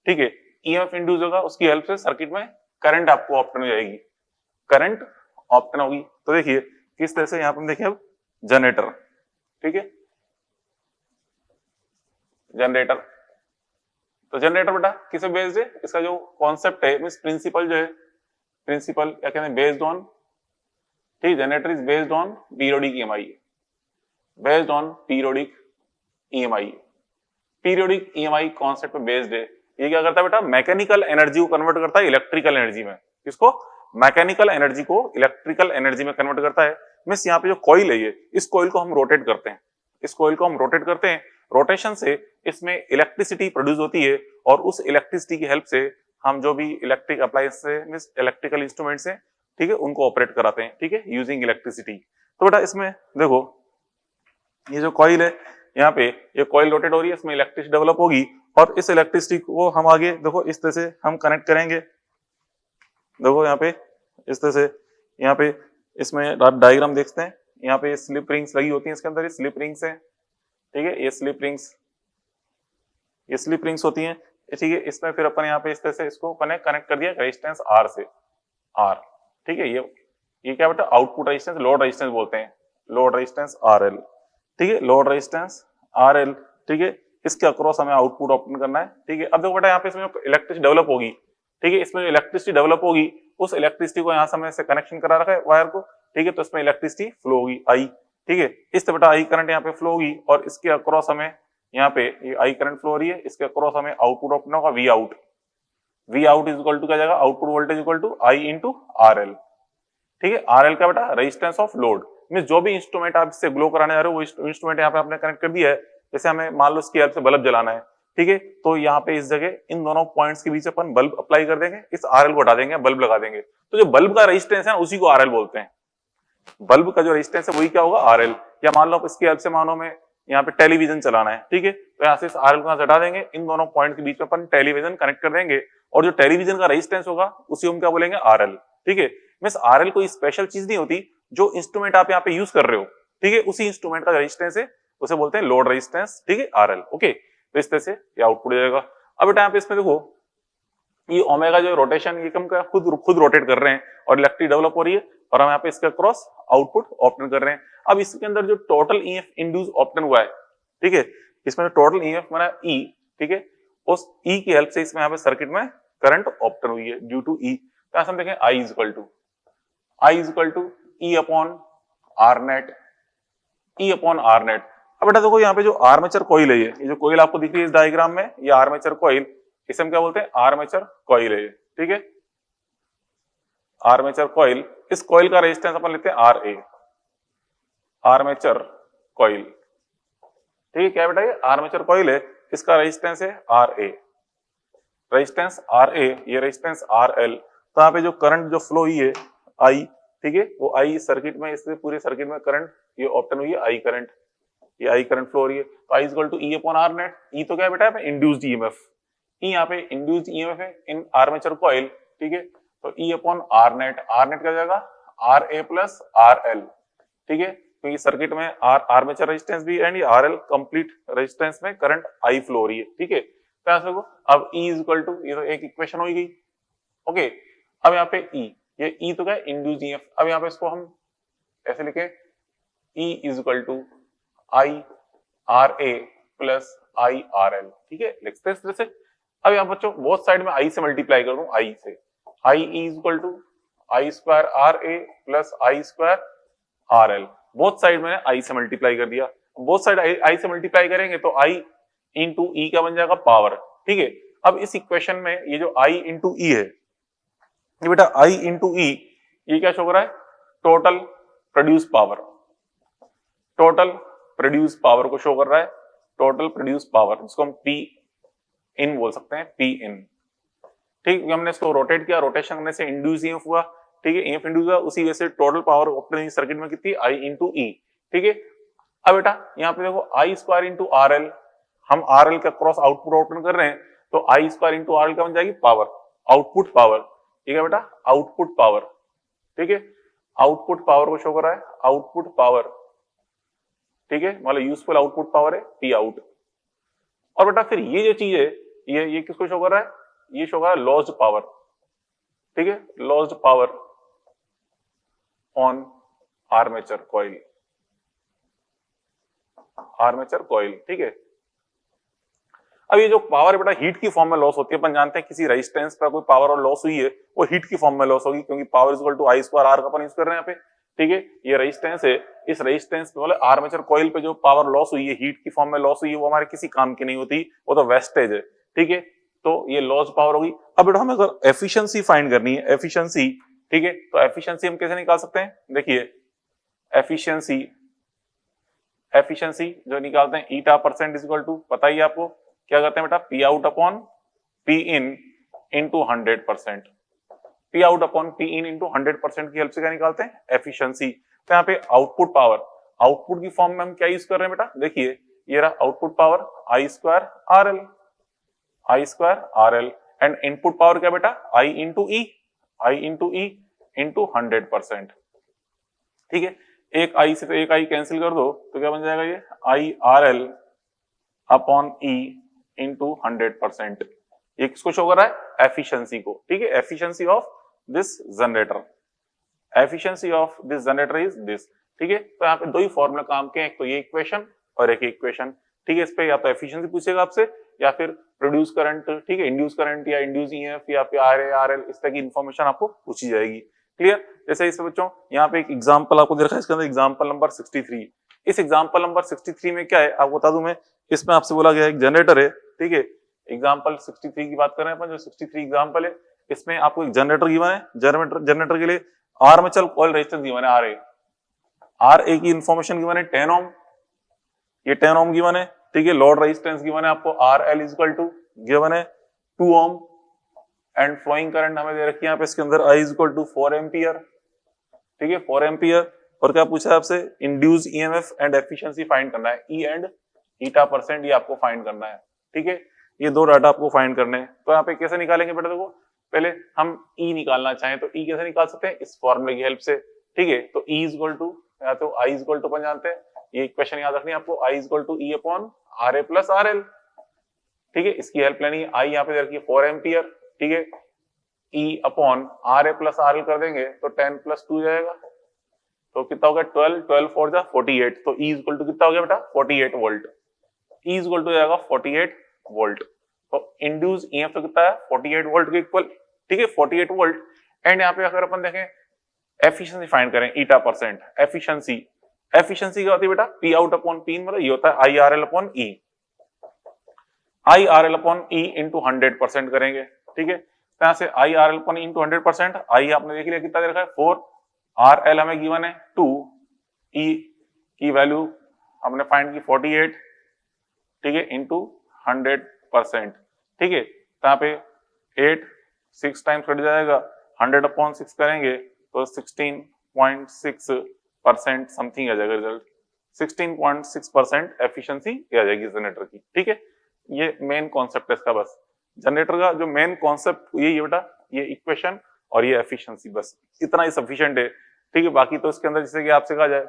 ठीक है, ईएमएफ इंड्यूस होगा, उसकी हेल्प से सर्किट में करंट आपको ऑप्टन हो जाएगी, करंट ऑप्टन होगी। तो देखिए किस तरह से यहाँ पर देखिए अब जनरेटर, ठीक है, जनरेटर, तो जनरेटर बेटा किस पे बेस्ड है, इसका जो कॉन्सेप्ट है मींस प्रिंसिपल जो है, प्रिंसिपल क्या कहते हैं बेस्ड ऑन, ठीक, generator is based on periodic EMI, based on periodic EMI, periodic EMI concept पे बेस्ड है। ये क्या करता है बेटा, मैकेनिकल एनर्जी को कन्वर्ट करता है इलेक्ट्रिकल एनर्जी में, किसको, मैकेनिकल एनर्जी को इलेक्ट्रिकल एनर्जी में कन्वर्ट करता है। मींस यहाँ पे जो कॉइल है ये, इस कॉइल को हम रोटेट करते हैं, इस कॉइल को हम रोटेट करते हैं, रोटेशन से इसमें इलेक्ट्रिसिटी प्रोड्यूस होती है, और उस इलेक्ट्रिसिटी की हेल्प से हम जो भी इलेक्ट्रिक अप्लायंस से मींस इलेक्ट्रिकल इंस्ट्रूमेंट्स हैं, ठीक है, उनको ऑपरेट कराते हैं, ठीक है, यूजिंग इलेक्ट्रिसिटी। तो बेटा इसमें देखो ये जो कॉइल है यहाँ पे, ये कॉइल रोटेट हो रही है, इसमें इलेक्ट्रिसिटी डेवलप होगी, और इस इलेक्ट्रिसिटी को हम आगे देखो इस तरह से हम कनेक्ट करेंगे, देखो यहाँ पे इस तरह से, यहाँ पे इसमें डायग्राम देखते हैं, यहाँ पे स्लिप रिंग्स लगी होती हैं इसके अंदर, ये स्लिप रिंग्स हैं, ठीक है, ये स्लिप रिंग्स होती हैं, ठीक है। इसमें फिर अपन यहाँ पे इस तरह से इसको कनेक्ट कर दिया रेजिस्टेंस आर से, आर, ठीक है, ये क्या बेटा आउटपुट रेजिस्टेंस, लोड रेजिस्टेंस बोलते हैं, लोड रेजिस्टेंस आरएल, ठीक है, लोड रेजिस्टेंस आरएल, ठीक है, इसके अक्रॉस हमें आउटपुट ऑप्शन करना है, ठीक है। अब देखो बेटा यहाँ पे इसमें इलेक्ट्रिसिटी डेवलप होगी, ठीक है, इसमें इलेक्ट्रिसिटी डेवलप होगी, उस इलेक्ट्रिसिटी को यहाँ से हमने कनेक्शन करा रखा है वायर को, ठीक है, तो इसमें इलेक्ट्रिसिटी फ्लो होगी आई, ठीक है, इस बटा आई करंट यहाँ पे फ्लो होगी और इसके अक्रॉस हमें यहाँ पे ये आई करंट फ्लो हो रही है, इसके अक्रॉस हमें आउटपुट अपना होगा V out, V out is equal to क्या जाएगा output voltage equal to I into R L, ठीक है, आर एल का बेटा रेजिस्टेंस ऑफ लोड, मीन जो भी इंस्ट्रूमेंट आप इससे ग्लो कराने जा रहे हो वो इंस्ट्रूमेंट यहाँ पे आपने कनेक्ट कर दिया है, जैसे हमें मान लो इसकी हेल्प से बल्ब जलाना है, ठीक है, तो यहाँ पे इस जगह इन दोनों पॉइंट्स के बीच अपन बल्ब अप्लाई कर देंगे, इस आरएल को हटा देंगे, बल्ब लगा देंगे, तो जो बल्ब का रेजिस्टेंस है उसी को आरएल बोलते हैं, बल्ब का जो रेजिस्टेंस है वही क्या होगा आरएल, या मान लो इसकी हेल्प से मानो में यहाँ पे टेलीविजन चलाना है, ठीक है, तो यहाँ से इस आरएल को हटा देंगे, इन दोनों पॉइंट के बीच में अपन टेलीविजन कनेक्ट कर देंगे और जो टेलीविजन का रेजिस्टेंस होगा उसी हम क्या बोलेंगे आरएल, ठीक है, मींस आरएल कोई स्पेशल चीज नहीं होती, जो इंस्ट्रूमेंट आप यहाँ पे यूज कर रहे हो, ठीक है, उसी इंस्ट्रूमेंट का रेजिस्टेंस है उसे बोलते हैं लोड रेजिस्टेंस, ठीक है, आरएल, ओके, तो इस तरह से ये आउटपुट हो जाएगा। अब बेटा यहाँ पे इसमें देखो ये ओमेगा जो रोटेशन ये कम खुद रोटेट कर रहे हैं और इलेक्ट्रिक डेवलप हो रही है और हम यहाँ पे इसका क्रॉस आउटपुट ऑप्टेन कर रहे हैं। अब इसके अंदर जो टोटल ईएफ इंड्यूस ऑप्टेन हुआ है, ठीक है, इसमें जो टोटल ईएफ माना ई, ठीक है, उस ई की हेल्प से इसमें यहाँ पे सर्किट में करंट ऑप्टेन हुई है ड्यू टू ई, तो हम देखें I is equal to E upon R net, E upon R net. अब बेटा देखो यहाँ पे जो आर्मेचर कॉइल है, ये जो कॉइल आपको दिख रही है इस डायग्राम में, ये आर्मेचर कॉइल, इसे हम क्या बोलते हैं आर्मेचर कॉइल है, ठीक है, आर्मेचर कॉइल, इस कॉइल का रेजिस्टेंस अपन लेते हैं आर ए, आर्मेचर कॉइल, ठीक है, क्या बेटा ये आर्मेचर कॉइल है, इसका रेजिस्टेंस है R A, resistance R A, ये रेजिस्टेंस आर एल, तो यहाँ पे जो करंट जो फ्लो हुई है आई, ठीक है, वो आई सर्किट में, इससे पूरे सर्किट में करंट ये ऑप्टेन हुई है आई करंट, ये आई करंट फ्लो हो रही है, तो I is equal to E upon R net, E तो क्या है बेटा इंड्यूस्ड ईएमएफ, ई यहाँ पे इंड्यूस्ड ईएमएफ है इन आर्मेचर कॉइल, ठीक है, तो ई अपॉन आर नेट क्या जाएगा R A plus R L, ठीक है, तो ये सर्किट में आर्मेचर रेजिस्टेंस भी एंड ये आर एल कंप्लीट रेजिस्टेंस में करंट आई फ्लो हो रही है, ठीक है, तो यहाँ से अब ई इज इक्वल टू, ये तो एक इक्वेशन हो गई, ओके, अब यहाँ पे ई, ये ई तो क्या है इंड्यूस्ड ईएमएफ, अब यहाँ पे इसको हम ऐसे लिखे E is equal to I R A plus I R L, ठीक है, लिखते हैं इस तरह से। अब यहाँ बच्चों बोथ साइड में आई से मल्टीप्लाई कर दूं, आई से, I is equal to I square R A plus I square R L, both side में आई से मल्टीप्लाई कर दिया, बोथ साइड आई से मल्टीप्लाई करेंगे तो आई इंटू ई का बन जाएगा पावर, ठीक है, अब इस इक्वेशन में ये जो आई इंटू ई है, ये बेटा आई इंटू ई, ये क्या शो कर रहा है total produce power, total produce power को शो कर रहा है, टोटल प्रोड्यूस पावर, इसको हम पी इन बोल सकते हैं, पी इन, ठीक, हमने इसको रोटेट किया, रोटेशन करने से इंड्यूस ईएमएफ हुआ, ठीक है, ईएमएफ इंड्यूस हुआ, उसी वजह से टोटल पावर ऑप्टेन सर्किट में कितनी आई इंटू ई, ठीक है। अब बेटा यहाँ पे देखो आई स्क्वायर इंटू आर एल, हम आर एल का क्रॉस आउटपुट ऑप्टेन कर रहे हैं, तो I square into R L का बन जाएगी पावर, आउटपुट पावर, ठीक है बेटा, आउटपुट पावर, ठीक है, आउटपुट पावर को शो कर रहा है आउटपुट पावर, ठीक है, मतलब यूजफुल आउटपुट पावर है पी आउट। और बेटा फिर ये जो चीज है ये किसको शो कर रहा है, ये शो कर रहा है लॉस्ड पावर, ठीक है, lost power on armature coil, armature coil, ठीक है। अब ये जो पावर है बेटा हीट की फॉर्म में लॉस होती है, अपन जानते हैं किसी रेजिस्टेंस पर कोई पावर और लॉस हुई है वो हीट की फॉर्म में लॉस होगी, क्योंकि power is equal to I square R का अपन यूज कर रहे हैं यहाँ पे, ठीक है, ये रेजिस्टेंस है, इस रेजिस्टेंस पे मतलब आर्मेचर कॉइल पे जो पावर लॉस हुई है हीट की फॉर्म में लॉस हुई है, वो हमारे किसी काम की नहीं होती, वो तो वेस्टेज है, ठीक है, तो ये लॉस पावर होगी। अब बेटा हमें अगर एफिशिएंसी फाइंड करनी है, एफिशिएंसी, ठीक है, तो एफिशिएंसी हम कैसे निकाल सकते हैं, देखिए एफिशिएंसी, एफिशिएंसी जो निकालते हैं eta percent is equal to, पता ही आपको क्या करते हैं बेटा, P out upon P in into 100%, P out upon P in into 100% की हेल्प से क्या निकालते हैं एफिशिएंसी। तो यहाँ पे आउटपुट पावर, आउटपुट की फॉर्म में हम क्या यूज कर रहे हैं बेटा, देखिए ये रहा output power I square R L, I square R L, and input power क्या बेटा आई इंटू ई, आई इंटू ई इंटू 100%, ठीक है, एक आई से तो एक आई कैंसिल कर दो तो क्या बन जाएगा ये आई R L upon E into 100%, ये किसको शो कर रहा है एफिशिएंसी को, ठीक है, efficiency of this generator, efficiency of this generator is this, ठीक है, तो यहाँ पे दो ही फॉर्मूला काम के हैं, एक तो ये इक्वेशन और एक इक्वेशन, ठीक है, इस पे या तो एफिशिएंसी पूछेगा आपसे या फिर प्रोड्यूस करंट, ठीक है, इंड्यूस करंट या इंड्यूस ईएमएफ या फिर आर ए आर एल, इस तरह की इंफॉर्मेशन आपको पूछी जाएगी, क्लियर। जैसे इस बच्चों यहाँ पे एक एग्जांपल आपको दे रखा है, इसके अंदर एग्जांपल नंबर 63। इस एग्जांपल नंबर 63 में क्या है आपको बता दूं मैं, इसमें आपसे बोला गया एक जनरेटर है, ठीक है। एग्जांपल 63 की बात कर रहे हैं अपन, जो 63 एग्जांपल है इसमें आपको एक जनरेटर गिवन है। जनरेटर के लिए आर्मेचर कॉइल रेजिस्टेंस गिवन है आर ए की इंफॉर्मेशन गिवन है 10 ओम, ये 10 ओम गिवन है, ठीक है। लोड रेजिस्टेंस गिवन है आपको R L equal to given है 2 ओम, एंड फ्लोइंग करंट हमें दे रखी है यहाँ पे इसके अंदर I इक्वल टू 4 एम्पियर, ठीक है 4 एम्पियर। और क्या पूछा है आपसे, induce EMF and efficiency find करना है, ई एंड ईटा परसेंट ये आपको फाइंड करना है, ठीक है। ये दो डाटा आपको फाइंड करने हैं। तो यहाँ पे कैसे निकालेंगे बेटा, देखो पहले हम ई निकालना चाहें तो ई कैसे निकाल सकते हैं, इस फॉर्मूले की हेल्प से, ठीक है। तो ई इक्वल टू या तो I इक्वल टू अपन जानते हैं, ये इक्वेशन याद रखनी है आपको, I equal to E upon R A plus R L, ठीक है। इसकी हेल्प लेनी है, आई यहाँ पे दे रखी है 4 एम्पियर, ठीक है। E upon R A plus R L कर देंगे तो 10 प्लस 2 जाएगा, तो कितना हो गया 12, 12 4 जा 48, तो ई इक्वल टू कितना हो गया बेटा 48 वोल्ट, ई इक्वल टू जाएगा 48 वोल्ट। तो इंड्यूस ईएमएफ तो कितना है 48 वोल्ट के इक्वल, ठीक है 48 वोल्ट। एंड यहाँ पे अगर अपन देखें एफिशिएंसी फाइंड करें ईटा परसेंट, एफिशिएंसी क्या होती है बेटा, पी आउट अपॉन पी, मतलब ये होता है आई आर एल अपॉन ई, आई R L upon E into 100% करेंगे, ठीक है। तो यहाँ से आई R L upon E into 100%, आई आपने देख लिया कितना दे रखा है 4, आर एल हमें गिवन है 2, ई की वैल्यू हमने फाइंड की 48, ठीक है इंटू 100%, ठीक है। तो यहाँ पे 8 6 टाइम्स कट जाएगा, 100 अपॉन 6 करेंगे तो 16.6% समथिंग आ जाएगा रिजल्ट, 16.6% एफिशिएंसी आ जाएगी जनरेटर की, ठीक है। ये मेन कॉन्सेप्ट है इसका, बस जनरेटर का जो मेन कॉन्सेप्ट यही है बेटा, ये इक्वेशन और ये एफिशिएंसी, बस इतना ही सफिशिएंट है, ठीक है। बाकी तो इसके अंदर जैसे कि आपसे कहा जाए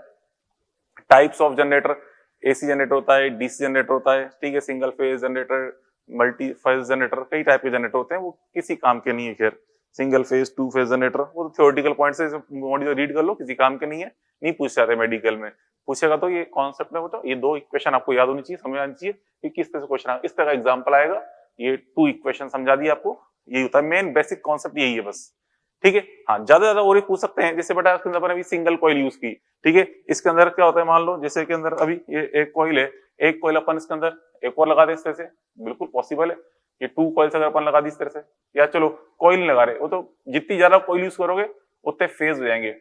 types of generator, AC generator होता है, डीसी जनरेटर होता है, ठीक है, single phase generator, multi phase generator, कई टाइप के जनरेटर होते हैं, वो किसी काम के नहीं है। खैर सिंगल फेज 2 फेज जनरेटर वो तो थ्योरेटिकल पॉइंट से मॉड्यूल रीड कर लो, किसी काम के नहीं है, नहीं पूछ जाते मेडिकल में, पूछेगा तो ये कॉन्सेप्ट में बताओ, ये दो इक्वेशन आपको याद होनी चाहिए, समझ आनी चाहिए कि किस तरह से क्वेश्चन इस तरह का एग्जाम्पल आएगा, ये 2 इक्वेशन समझा दी आपको, यही होता है मेन बेसिक कॉन्सेप्ट, यही है बस, ठीक है। हाँ ज्यादा और पूछ सकते हैं, जैसे बेटा इसके अंदर अभी सिंगल कॉइल यूज की, ठीक है, इसके अंदर क्या होता है, मान लो जैसे के अंदर अभी ये एक कॉइल है, एक कॉइल अपन इसके अंदर एक और लगा दे इस तरह से, बिल्कुल पॉसिबल है, ये 2 कॉइल्स अगर अपन लगा दी इस तरह से, या चलो कॉइल नहीं लगा रहे, वो तो जितनी ज्यादा कॉइल यूज करोगे उतने फेज हो जाएंगे।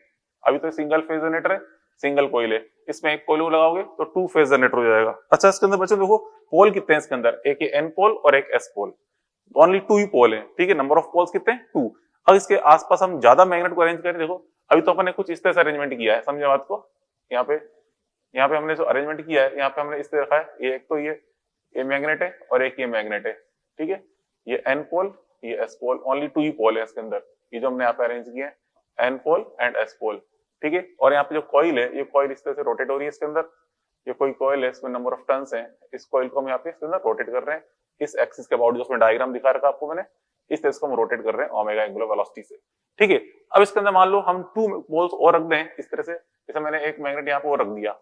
अभी तो सिंगल फेज जनरेटर है, सिंगल कॉइल है, इसमें एक कॉइल लगाओगे तो 2 फेज जनरेटर हो जाएगा। अच्छा इसके अंदर बच्चों देखो पोल कितने हैं इसके अंदर, एक एन पोल और एक एस पोल, ओनली 2 ही पोल है, ठीक है। नंबर ऑफ पोल्स कितने हैं 2। अब इसके आसपास हम ज्यादा मैग्नेट को अरेंज करें, देखो अभी तो अपन ने कुछ इस तरह से अरेंजमेंट किया है, समझे बात को, यहाँ पे हमने जो अरेंजमेंट किया है, यहाँ पे हमने इस तरह रखा है, ये एक तो ये मैग्नेट है और एक ये मैग्नेट है, ठीक है, ये एन पोल ये एस पोल, ओनली 2 ही पोल है इसके अंदर, ये जो हमने यहाँ पे अरेंज किया है N pole and S pole, ठीक है। और यहाँ पे जो कॉइल है, ये कॉइल इस तरह से रोटेट हो रही है इसके अंदर, ये कोई कॉइल है, इसमें नंबर ऑफ टर्न्स हैं, इस कॉइल को हम यहाँ पे इसके अंदर रोटेट कर रहे हैं, इस एक्सिस के अबाउट जो उसमें डायग्राम दिखा रखा आपको मैंने, इस तरह से हम रोटेट कर रहे हैं ओमेगा एंगुलर वेलोसिटी से, ठीक है। अब इसके अंदर मान लो हम 2 पोल्स और रख दें इस तरह से, जैसे मैंने एक मैग्नेट यहाँ पे और रख दिया,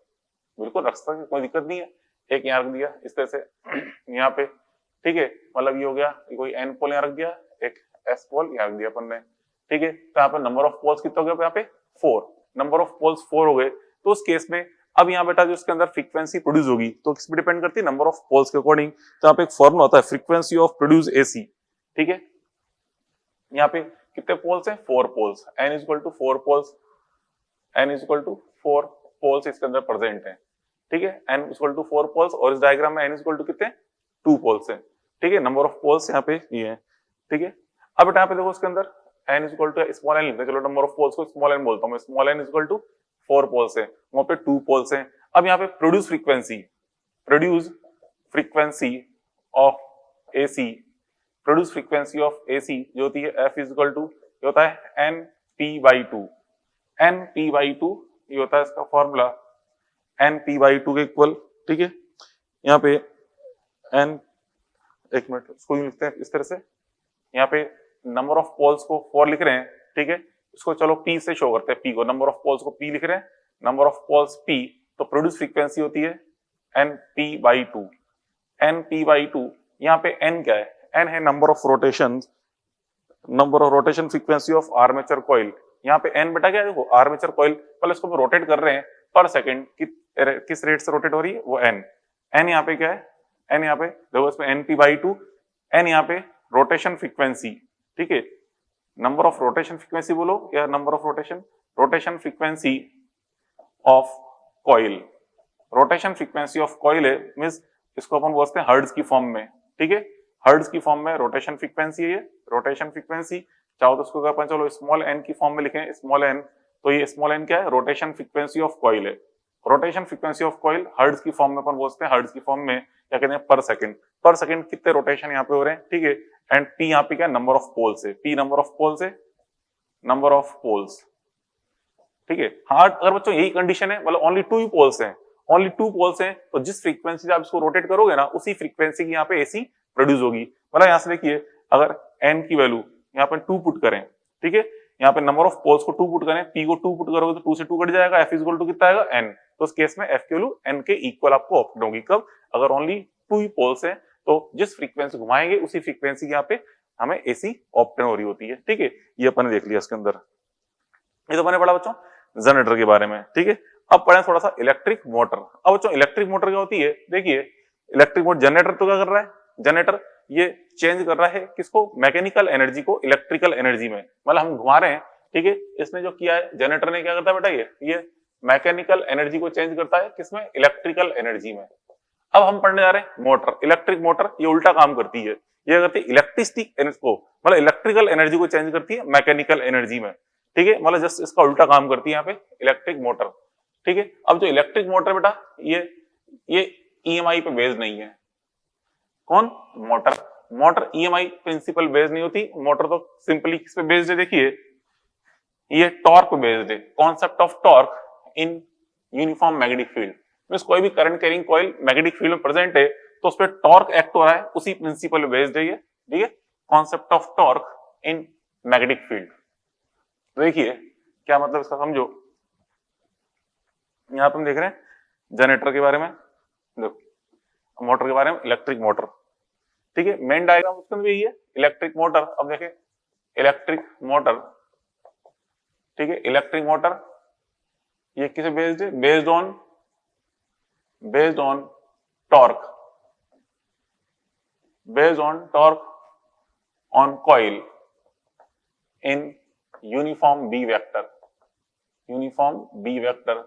बिल्कुल रख सकते, कोई दिक्कत नहीं है, एक यहाँ रख दिया इस तरह से यहाँ पे, ठीक है, मतलब ये हो गया, कोई एन पोल यहाँ रख दिया, एक एस पोल यहाँ रख दिया अपन ने, ठीक है। तो यहाँ पे नंबर ऑफ पोल्स कितना हो गया यहाँ पे 4, नंबर ऑफ पोल्स 4 हो गए। तो उस केस में अब यहाँ बेटा जो इसके अंदर फ्रीक्वेंसी प्रोड्यूस होगी तो किस पे डिपेंड करती है, नंबर ऑफ पोल्स के अकॉर्डिंग। तो यहाँ पे एक फॉर्मूला होता है फ्रीक्वेंसी ऑफ प्रोड्यूस एसी, ठीक है। यहाँ पे कितने पोल्स हैं 4 poles, n equal to 4 poles, n equal to 4 poles इसके अंदर प्रेजेंट है, ठीक है, n इक्वल टू 4 पोल्स, और इस डायग्राम में n इक्वल टू कितने 2 पोल्स है, ठीक है। नंबर ऑफ पोल्स यहाँ पे ये है, ठीक है। अब बेटा यहाँ पे देखो इसके अंदर n equal to small n लिखते हैं, चलो नंबर ऑफ पोल्स को स्मॉल n बोलता हूँ मैं, small n equal to 4 poles है, वहां पे 2 पोल्स हैं। अब यहाँ पे produce frequency of AC, produce frequency of AC जो होती है F इक्वल टू ये होता है NP/2, NP/2 ये होता है इसका फॉर्मूला, NP/2 के इक्वल, ठीक है। यहाँ पे n, एक मिनट इसको लिखते हैं इस तरह से, यहाँ पे नंबर ऑफ पोल्स को 4 लिख रहे हैं, ठीक है, इसको चलो P से शो करते हैं, P को, नंबर ऑफ पोल्स को P लिख रहे हैं, नंबर ऑफ पोल्स P, तो प्रोड्यूस फ्रीक्वेंसी होती है NP/2, NP/2, यहाँ पे n क्या है, n है number of rotation frequency of armature coil, यहाँ पे एन बेटा क्या है, देखो आर्मेचर कॉइल, पहले इसको रोटेट कर रहे हैं पर सेकंड किस रेट से रोटेट हो रही है, वो एन। एन यहाँ पे क्या है, एन यहाँ पे देखो इसमें np/2, एन यहाँ पे रोटेशन फ्रीक्वेंसी, ठीक है, नंबर ऑफ रोटेशन फ्रीक्वेंसी बोलो या number of rotation frequency of coil, rotation frequency of coil है, मींस इसको अपन बोलते हैं हर्ट्ज की फॉर्म में, ठीक है, हर्ट्ज की फॉर्म में रोटेशन फ्रीक्वेंसी है ये, रोटेशन फ्रीक्वेंसी। चाहो तो इसको अपन चलो स्मॉल एन की फॉर्म में लिखें, स्मॉल एन, तो ये स्मॉल एन क्या है, रोटेशन फ्रीक्वेंसी ऑफ कॉइल है। Rotation frequency of coil hertz की फॉर्म में अपन बोलते हैं, हर्ट्ज की फॉर्म में क्या कहते हैं, पर सेकंड कितने रोटेशन यहाँ पे हो रहे हैं, ठीक है। एंड पी यहाँ पे क्या, नंबर ऑफ पोल्स है, पी नंबर ऑफ पोल्स है, नंबर ऑफ पोल्स, ठीक है। हाँ अगर बच्चों यही कंडीशन है, मतलब ओनली 2 पोल्स हैं, ओनली 2 पोल्स हैं, तो जिस फ्रीक्वेंसी से आप इसको रोटेट करोगे ना, उसी फ्रीक्वेंसी की यहाँ पे एसी प्रोड्यूस होगी। मतलब यहाँ से देखिए, अगर एन की वैल्यू यहाँ पे 2 पुट करें, ठीक है, यहाँ पे नंबर ऑफ पोल्स को 2 पुट करें, पी को 2 पुट करोगे तो 2 से 2 कट जाएगा, एफ इक्वल टू कितना आएगा, एन। तो उस केस में एफ की वैल्यू एन के इक्वल आपको ऑप्ट होगी। कब, अगर ओनली 2 ही पोल्स हैं, तो जिस फ्रीक्वेंसी घुमाएंगे उसी फ्रीक्वेंसी की यहाँ पे हमें एसी ऑप्टेन हो रही होती है, ठीक है। ये अपन ने देख लिया इसके अंदर। ये तो मैंने पढ़ा बच्चों जनरेटर के बारे में, ठीक है। अब पढ़े थोड़ा सा इलेक्ट्रिक मोटर। अब बच्चों इलेक्ट्रिक मोटर क्या होती है, देखिए इलेक्ट्रिक मोटर, जनरेटर तो क्या कर रहा है, जनरेटर ये चेंज कर रहा है किसको, मैकेनिकल एनर्जी को इलेक्ट्रिकल एनर्जी में, मतलब हम घुमा रहे हैं, ठीक है। इसने जो किया है, जनरेटर ने क्या करता है बेटा, ये मैकेनिकल एनर्जी को चेंज करता है किसमें, इलेक्ट्रिकल एनर्जी में। अब हम पढ़ने जा रहे हैं मोटर, इलेक्ट्रिक मोटर, ये उल्टा काम करती है, ये करती है इलेक्ट्रिसिटी एनर्जी को, मतलब इलेक्ट्रिकल एनर्जी को चेंज करती है मैकेनिकल एनर्जी में, ठीक है, मतलब जस्ट इसका उल्टा काम करती है यहाँ पे इलेक्ट्रिक मोटर, ठीक है। अब जो इलेक्ट्रिक मोटर बेटा, ये ईएमआई पे बेस्ड नहीं है। कौन, मोटर ईएमआई प्रिंसिपल बेस्ड नहीं होती, मोटर तो सिंपली किस पे बेस्ड है, देखिए ये टॉर्क पे बेस्ड है, concept of torque in uniform magnetic field. Means कोई भी current carrying coil magnetic field में प्रेजेंट है तो उस पर टॉर्क एक्ट हो रहा है, उसी प्रिंसिपल पे बेस्ड है ये, ठीक है, concept of torque in magnetic field. देखिए क्या मतलब इसका समझो, यहाँ पे हम देख रहे हैं जनरेटर के बारे में, देखो मोटर के बारे में, इलेक्ट्रिक मोटर, ठीक है, मेन डायग्राम उसके अंदर यही है, इलेक्ट्रिक मोटर। अब देखें इलेक्ट्रिक मोटर, ठीक है, इलेक्ट्रिक मोटर ये किसे बेस्ड है, based on torque, based on torque on coil in uniform B vector, uniform B vector.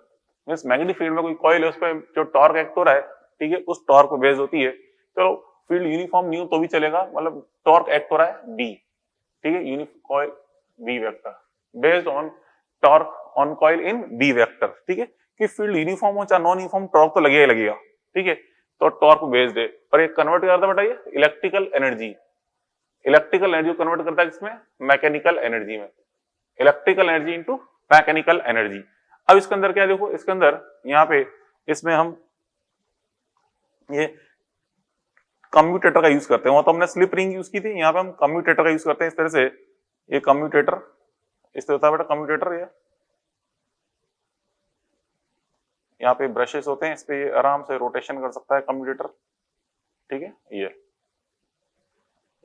Means magnetic field में कोई कॉइल है, उस पर जो टॉर्क एक्ट हो रहा है, ठीक है, उस टॉर्क पे बेस होती है। चलो फील्ड यूनिफॉर्म न्यू तो भी चलेगा, मतलब टॉर्क एक्ट हो रहा है बी, ठीक है, uniform coil B vector based on torque on coil in B vector, ठीक है। कि फील्ड यूनिफॉर्म हो चाहे नॉन यूनिफॉर्म, टॉर्क तो लगेगा ही लगेगा, ठीक है। तो टॉर्क बेस्ड है, और ये कन्वर्ट करता है बेटा ये इलेक्ट्रिकल एनर्जी, इलेक्ट्रिकल एनर्जी को कन्वर्ट करता है किसमें, मैकेनिकल एनर्जी में, electrical energy into mechanical energy. अब इसके अंदर क्या देखो, इसके अंदर यहाँ पे इसमें हम ये कम्यूटेटर का यूज करते हैं, वो तो हमने स्लिप रिंग यूज की थी, यहाँ पे हम कम्यूटेटर का यूज करते हैं इस तरह से। ये कम्यूटेटर इस तरह होता है बेटा, कम्यूटेटर ये यहाँ पे ब्रशेस होते हैं, इस पे ये आराम से रोटेशन कर सकता है कम्यूटेटर, ठीक है।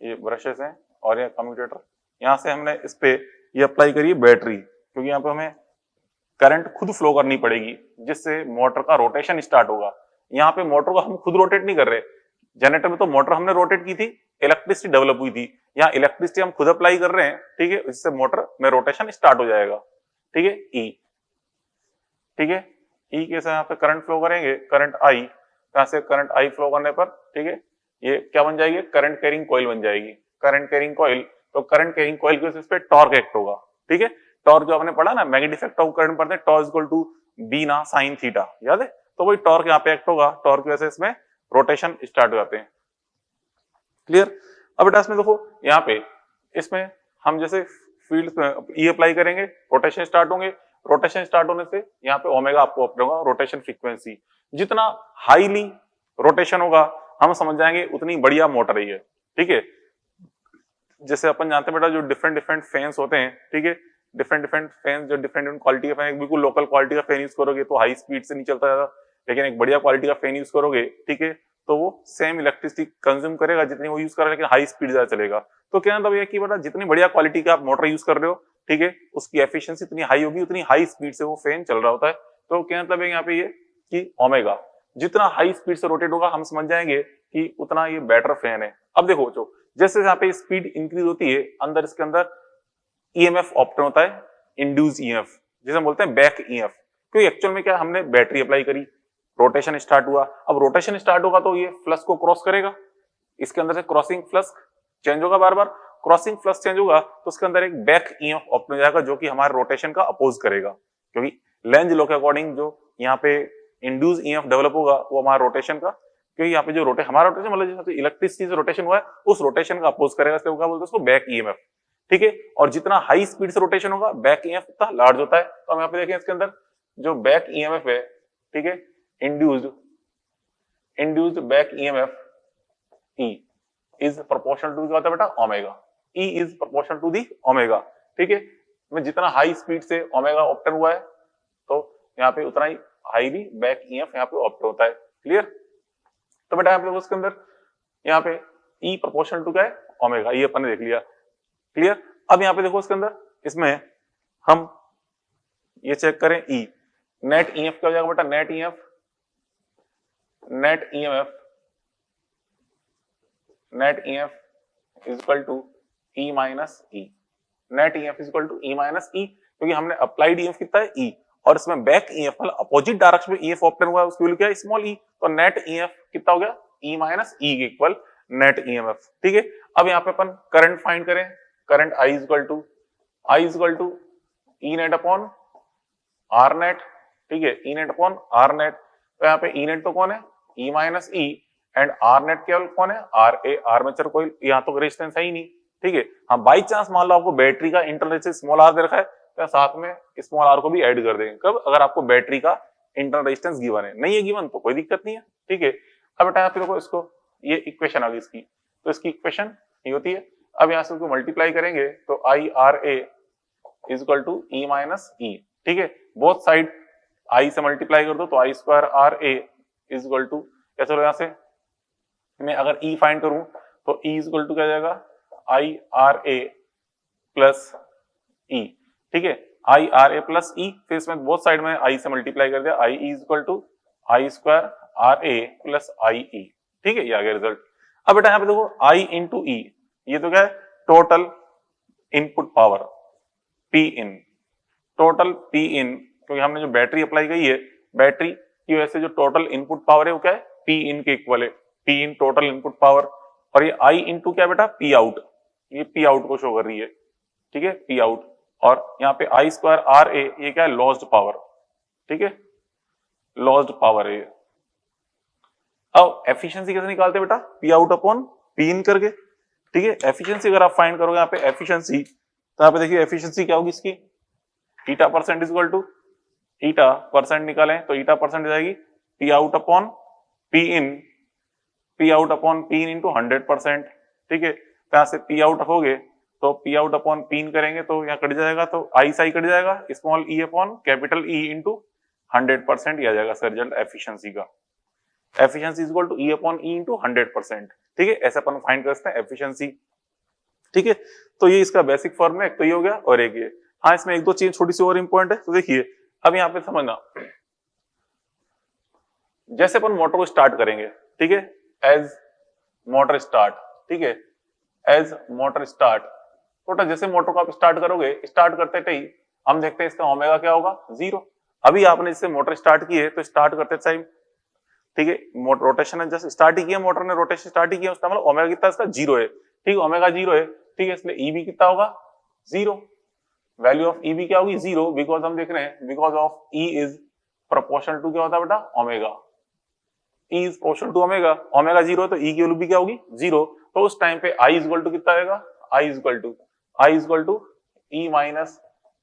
ये ब्रशेस हैं और ये कम्यूटेटर, यहाँ से हमने इस पे ये अप्लाई करी है बैटरी, क्योंकि यहाँ पे हमें करंट खुद फ्लो करनी पड़ेगी जिससे मोटर का रोटेशन स्टार्ट होगा। यहाँ पे मोटर को हम खुद रोटेट नहीं कर रहे, जनरेटर में तो मोटर हमने रोटेट की थी, इलेक्ट्रिसिटी डेवलप हुई थी, यहाँ इलेक्ट्रिसिटी हम खुद अप्लाई कर रहे हैं, ठीक है, इससे मोटर में रोटेशन स्टार्ट हो जाएगा, ठीक है। ई, ठीक है, ई कैसे, यहाँ पे करंट फ्लो करेंगे, करंट आई, यहाँ से करंट आई फ्लो करने पर, ठीक है, ये क्या बन जाएगी, करंट कैरिंग कॉइल बन जाएगी, करंट कैरिंग कॉइल। तो करंट कैरिंग कॉइल के उस पे टॉर्क एक्ट होगा, ठीक है। टॉर्क जो आपने पढ़ा ना, मैग्नेटिक इफेक्ट ऑफ करंट पढ़ते हैं, टॉर्क इक्वल टू बी ना साइन थीटा, याद है, तो वही टॉर्क यहाँ पे एक्ट होगा, टॉर्क की वजह से इसमें रोटेशन स्टार्ट हो जाते हैं, क्लियर। अब बेटा इसमें देखो, यहाँ पे इसमें हम जैसे फील्ड में ई अप्लाई करेंगे, रोटेशन स्टार्ट होंगे, रोटेशन स्टार्ट होने से यहाँ पे ओमेगा आपको अप्लाई होगा, रोटेशन फ्रीक्वेंसी। जितना हाईली रोटेशन होगा हम समझ जाएंगे उतनी बढ़िया मोटर है ये, ठीक है। जैसे अपन जानते हैं बेटा, जो डिफरेंट डिफरेंट फैंस होते हैं, ठीक है, डिफरेंट डिफरेंट फैन, जो डिफरेंट क्वालिटी का फैन, बिल्कुल लोकल क्वालिटी का फैन यूज करोगे तो हाई स्पीड से नहीं चलता ज्यादा, लेकिन एक बढ़िया क्वालिटी का फैन यूज करोगे, ठीक है, तो वो सेम इलेक्ट्रिसिटी कंज्यूम करेगा जितनी वो यूज कर रहा है, लेकिन हाई स्पीड ज्यादा चलेगा। तो क्या मतलब ये कि बेटा जितनी बढ़िया क्वालिटी का आप मोटर यूज कर रहे हो, ठीक है, उसकी एफिशिएंसी इतनी हाई होगी, उतनी हाई स्पीड से वो फैन चल रहा होता है। तो क्या मतलब है यहाँ पे ये कि ओमेगा जितना हाई स्पीड से रोटेट होगा हम समझ जाएंगे कि उतना ये बेटर फैन है। अब देखो जो जैसे यहाँ पे स्पीड इंक्रीज होती है अंदर इसके अंदर ईएमएफ ऑप्टेन होता है, इंड्यूस ईएमएफ जिसे हम बोलते हैं बैक ईएमएफ, क्योंकि एक्चुअल में क्या हमने बैटरी अप्लाई करी, रोटेशन स्टार्ट हुआ, अब रोटेशन स्टार्ट होगा तो ये फ्लक्स को क्रॉस करेगा, इसके अंदर से क्रॉसिंग फ्लक्स चेंज होगा, बार बार क्रॉसिंग फ्लक्स चेंज होगा तो उसके अंदर एक बैक ईएमएफ ऑप्टेन हो जाएगा जो कि हमारे रोटेशन का अपोज करेगा, क्योंकि लेंज लॉ के अकॉर्डिंग जो यहाँ पे इंड्यूस ईएमएफ डेवलप होगा वो हमारा रोटेशन का, क्योंकि यहाँ पे जो हमारा रोटेशन मतलब जैसे इलेक्ट्रिसिटी से रोटेशन हुआ है उस रोटेशन का अपोज करेगा, इसलिए क्या बोलते हैं उसको बैक ईएमएफ, ठीक है। और जितना हाई स्पीड से रोटेशन होगा बैक ईएमएफ उतना लार्ज होता है। तो हम यहाँ पे देखें इसके अंदर जो बैक ईएमएफ है, ठीक है, induced back EMF E is proportional to क्या होता है बेटा omega, E is proportional to the omega, ठीक है। में जितना हाई स्पीड से ओमेगा ऑप्टेन हुआ है तो यहाँ पे उतना ही हाई भी बैक ईएमएफ यहाँ पे ऑप्टेन होता है, क्लियर। तो बेटा यहाँ पे उसके अंदर यहाँ पे E प्रोपोर्शनल टू क्या है ओमेगा, ये अपन ने देख लिया, क्लियर। अब यहाँ पे देखो इसके अंदर इसमें हम ये चेक करें E नेट ईएमएफ क्या हो जाएगा बेटा, net EMF is equal to E minus E, net EMF is equal to E minus E, क्योंकि हमने अप्लाइड ईएमएफ कितना है E और इसमें बैक ईएमएफ मतलब अपोजिट डायरेक्शन में ईएमएफ ऑप्टेन हुआ है उसकी वैल्यू क्या है स्मॉल e, तो नेट ईएमएफ कितना हो गया E माइनस ई के इक्वल नेट ईएमएफ, ठीक है। अब यहाँ पे अपन करंट फाइंड करें, current I is equal to E net upon R net, ठीक है, E net upon R net. तो यहाँ पे E नेट तो कौन है E minus E and R net केवल कौन है आर ए, आर्मेचर कोई, यहाँ तो रेजिस्टेंस है ही नहीं, ठीक है। हाँ बाई चांस मान लो आपको बैटरी का इंटरनल रेजिस्टेंस स्मॉल आर दे रखा है तो साथ में स्मॉल आर को भी ऐड कर देंगे, कब अगर आपको बैटरी का इंटरनल रेजिस्टेंस गिवन है, नहीं है गिवन तो कोई दिक्कत नहीं है, ठीक है। अब बेटा यहाँ पे देखो इसको ये इक्वेशन आ गई इसकी, तो इसकी इक्वेशन ये होती है। अब यहाँ से उसको मल्टीप्लाई करेंगे तो I R A is equal to E minus E, ठीक है। बोथ साइड आई से मल्टीप्लाई कर दो तो I square R A is equal to क्या, चलो यहाँ से मैं अगर ई फाइंड करूं तो ई इज इक्वल टू क्या जाएगा आई आर ए प्लस ई, ठीक है, आई आर ए प्लस ई, फिर इसमें बोथ साइड में आई से मल्टीप्लाई कर दिया, I is equal to I square R A plus I E, ठीक है, ये आ गया रिजल्ट। अब बेटा यहाँ पे देखो आई इंटू ई, ये तो क्या है total input power P in, total P in, क्योंकि हमने जो बैटरी अप्लाई की है बैटरी की वजह से जो टोटल इनपुट पावर है वो क्या है पी इन के इक्वल है, P in total input power, और ये आई इंटू क्या बेटा पी आउट, ये पी आउट को शो कर रही है, ठीक है, पी आउट, और यहाँ पे आई स्क्वायर आर ए ये क्या है लॉस्ड पावर, ठीक है, लॉस्ड पावर है। अब एफिशिएंसी कैसे निकालते हैं बेटा पी आउट अपॉन पी इन करके, ठीक है। एफिशिएंसी अगर आप फाइंड करोगे यहाँ पे एफिशिएंसी, तो यहाँ पे देखिए एफिशिएंसी क्या होगी इसकी, eta percent is equal to eta percent निकालें तो ईटा परसेंट जाएगी P out upon P in, P out upon P in into 100%, ठीक है। तो यहाँ से पी आउट रखोगे तो P out upon P in करेंगे तो यहाँ कट जाएगा, तो आई से आई कट जाएगा, small E upon capital E into 100% ये आ जाएगा सर रिजल्ट एफिशिएंसी का, efficiency is equal to E upon E into 100%, ठीक है, ऐसा अपन फाइंड कर सकते हैं एफिशिएंसी, ठीक है। तो ये इसका बेसिक फॉर्मूला एक तो ये हो गया और एक ये, हाँ इसमें एक दो चीज छोटी सी और इंपॉर्टेंट है, तो देखिए अब यहाँ पे समझना, जैसे अपन मोटर को स्टार्ट करेंगे, ठीक है, एज मोटर स्टार्ट, ठीक है, एज मोटर स्टार्ट, तो जैसे मोटर को आप स्टार्ट करोगे, स्टार्ट करते ही हम देखते हैं इसका ओमेगा क्या होगा 0। अभी आपने जिससे मोटर स्टार्ट की है तो स्टार्ट करते टाइम, ठीक है, रोटेशन जैसे स्टार्ट ही किया मोटर ने, रोटेशन स्टार्ट ही किया उसका मतलब ओमेगा कितना इसका 0 है, ठीक है, ओमेगा 0 है, ठीक है, इसलिए ईबी कितना होगा 0, वैल्यू ऑफ ईबी क्या होगी 0, बिकॉज हम देख रहे हैं because of E is proportional to क्या होता है बेटा omega, E is proportional to omega, omega 0 तो ई की वैल्यू भी क्या होगी 0, तो उस टाइम पे आई इज इक्वल टू कितना आएगा, I is equal to E minus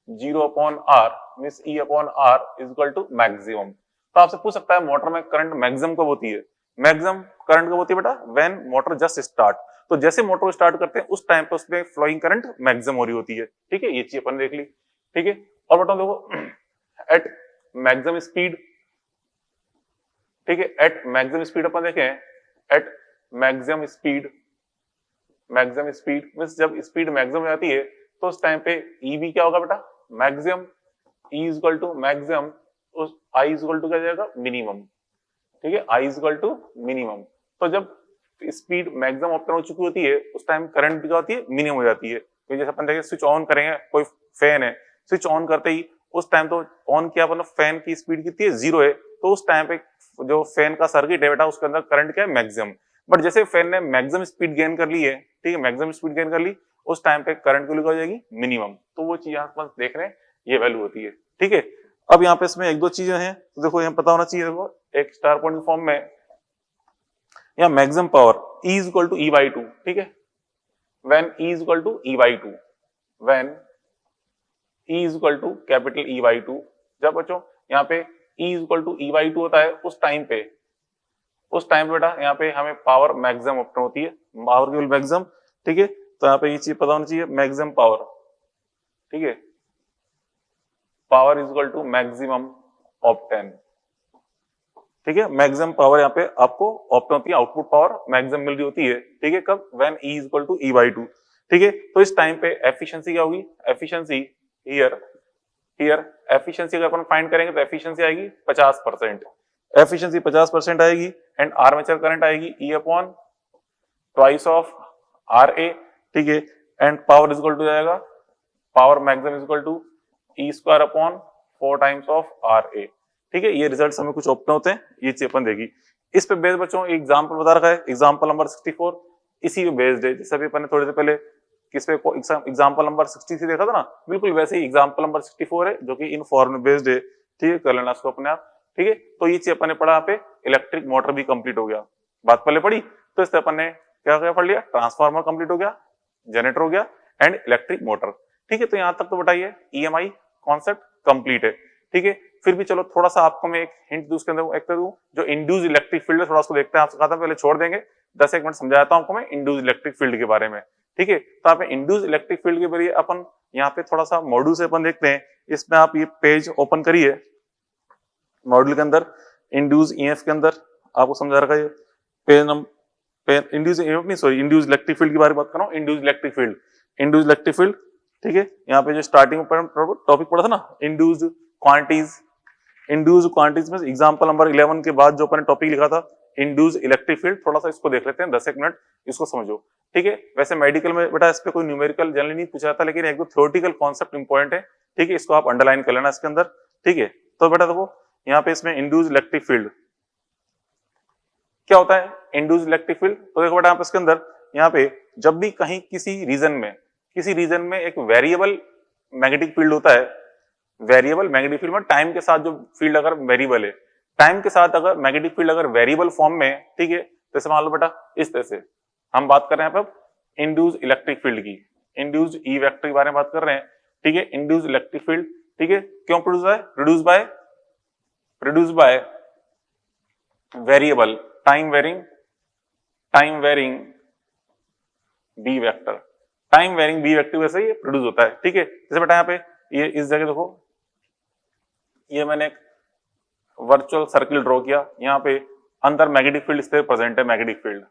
0 upon R, means E upon R is equal to maximum. तो आपसे पूछ सकता है मोटर में करंट मैक्सिमम कब होती है, मैक्सिमम करंट कब होती है बेटा व्हेन मोटर जस्ट स्टार्ट, तो जैसे मोटर को स्टार्ट करते हैं उस टाइम पे उसमें फ्लोइंग करंट मैक्सिमम हो रही होती है, ठीक है, ये चीज अपन देख ली, ठीक है। और बेटा देखो एट मैक्सिमम स्पीड, ठीक है, एट मैक्सिमम स्पीड अपन देखें, एट मैक्सिमम स्पीड मींस जब स्पीड मैक्सिमम हो जाती है तो उस टाइम पे ई भी क्या होगा बेटा, maximum, E is equal to maximum, उस आई इज इक्वल टू क्या जाएगा, मिनिमम। ठीक है, आई इज इक्वल टू मिनिमम। तो जब स्पीड मैक्सिमम ऑप्टेन हो चुकी होती है उस टाइम करंट भी क्या होती है, मिनिमम हो जाती है। तो जैसे अपन देखें स्विच ऑन करेंगे, कोई फैन है, स्विच ऑन करते ही उस टाइम तो ऑन किया अपन, फैन की स्पीड कितनी है, 0 है, तो उस टाइम पे जो फैन का सर्किट है बेटा उसके अंदर करंट क्या है, मैक्सिमम। बट जैसे फैन ने मैक्सिमम स्पीड गेन कर ली है, ठीक है, मैक्सिमम स्पीड गेन कर ली, उस टाइम पे करंट की वैल्यू हो जाएगी मिनिमम। तो वो चीज यहाँ पर देख रहे हैं, ये वैल्यू होती है। ठीक है, अब यहाँ पे इसमें एक दो चीजें हैं, तो देखो यहाँ पता होना चाहिए, देखो एक स्टार पॉइंट फॉर्म में या maximum power E is equal to E by 2, ठीक है, when E is equal to E by 2, when E is equal to capital E by 2, जब बच्चों यहाँ पे E is equal to E by 2 होता है उस टाइम पे बेटा यहाँ पे हमें पावर मैक्सिमम ऑप्टेन होती है, पावर की मैक्सिमम। ठीक है, तो यहाँ पे ये चीज पता होनी चाहिए, मैक्सिमम पावर, ठीक है, power is equal to maximum obtain. ठीक है, मैक्सिमम पावर यहाँ पे आपको ऑप्टेन होती है, आउटपुट पावर मैक्सिमम मिल रही होती है। ठीक है, कब, when E is equal to E by 2। ठीक है, तो इस टाइम पे एफिशिएंसी क्या होगी, एफिशिएंसी हियर एफिशिएंसी अगर अपन फाइंड करेंगे तो एफिशिएंसी आएगी 50%, एफिशिएंसी 50% आएगी, एंड आर्मेचर करंट आएगी E upon twice of RA। ठीक है, and power is equal to जाएगा, power maximum is equal to E square upon 4 times of RA। ठीक है, ये रिजल्ट्स हमें कुछ ओपन होते हैं, ये चीज अपन देगी। इस पे बेस्ड बच्चों एग्जांपल बता रखा है, एग्जांपल नंबर 64 इसी पे बेस्ड है। जैसे अभी अपन ने थोड़ी देर पहले किस पे एग्जांपल नंबर 63 देखा था ना, बिल्कुल वैसे ही एग्जांपल नंबर 64 है जो कि इन फॉर्म में बेस्ड है। ठीक है, कर लेना उसको अपने आप। ठीक है, तो ये चीज अपन ने पढ़ा, यहाँ पे इलेक्ट्रिक मोटर भी कंप्लीट हो गया, बात पहले पढ़ी, तो इससे अपन ने क्या क्या पढ़ लिया, ट्रांसफार्मर कंप्लीट हो गया, जनरेटर हो गया, एंड इलेक्ट्रिक मोटर। ठीक है, तो यहाँ तक तो बताइए EMI कॉन्सेप्ट कंप्लीट है। ठीक है, फिर भी चलो थोड़ा सा आपको मैं एक हिंट दूं, उसके अंदर एक दूं, जो इंड्यूस इलेक्ट्रिक फील्ड है थोड़ा उसको देखते हैं। आपसे कहा था पहले छोड़ देंगे, 10-1 मिनट समझाता हूं आपको मैं इंड्यूस इलेक्ट्रिक फील्ड के बारे में। ठीक है, तो आप इंड्यूस इलेक्ट्रिक फील्ड के बारे में अपन यहाँ पे थोड़ा सा मॉड्यूल से अपन देखते हैं। इसमें आप ये पेज ओपन करिए, मॉड्यूल के अंदर इंड्यूस EMF के अंदर आपको समझा रखा है, पेज नंबर, इंड्यूस EMF नहीं, सॉरी, इंड्यूस इलेक्ट्रिक फील्ड की बारे में बात कर रहा हूँ, इंड्यूस इलेक्ट्रिक फील्ड। ठीक है, यहाँ पे जो स्टार्टिंग टॉपिक पढ़ा था ना, इंड्यूस्ड क्वांटिटीज में एग्जांपल नंबर 11 के बाद जो अपन टॉपिक लिखा था इंड्यूस्ड इलेक्ट्रिक फील्ड, थोड़ा सा इसको देख लेते हैं, 10-1 मिनट इसको समझो। ठीक है, वैसे मेडिकल में बेटा इस पे कोई न्यूमेरिकल जनरली नहीं पूछा था, लेकिन एक दो थ्योरेटिकल कॉन्सेप्ट इंपॉर्टेंट है। ठीक है, इसको आप अंडरलाइन कर लेना इसके अंदर। ठीक है, तो बेटा देखो यहाँ पे इसमें इंड्यूस्ड इलेक्ट्रिक फील्ड क्या होता है, इंड्यूस्ड इलेक्ट्रिक फील्ड, तो देखो बेटा आप इसके अंदर यहाँ पे जब भी कहीं किसी रीजन में एक वेरिएबल मैग्नेटिक फील्ड होता है, वेरिएबल मैग्नेटिक फील्ड में टाइम के साथ जो फील्ड अगर वेरिएबल है, टाइम के साथ अगर मैग्नेटिक फील्ड अगर वेरिएबल फॉर्म में, ठीक है, जैसे मान लो बेटा इस तरह से हम बात कर रहे हैं यहाँ पे इंड्यूस्ड इलेक्ट्रिक फील्ड की, इंड्यूस्ड E वेक्टर के बारे में बात कर रहे हैं। ठीक है, इंड्यूस्ड इलेक्ट्रिक फील्ड, ठीक है, क्यों produce by variable time varying B vector, time varying B vector वैसे ये प्रोड्यूस होता है। ठीक है, जैसे बेटा यहाँ पे ये इस जगह देखो, ये मैंने एक वर्चुअल सर्किल ड्रॉ किया, यहाँ पे अंदर मैग्नेटिक फील्ड इस तरह प्रेजेंट है, मैग्नेटिक फील्ड।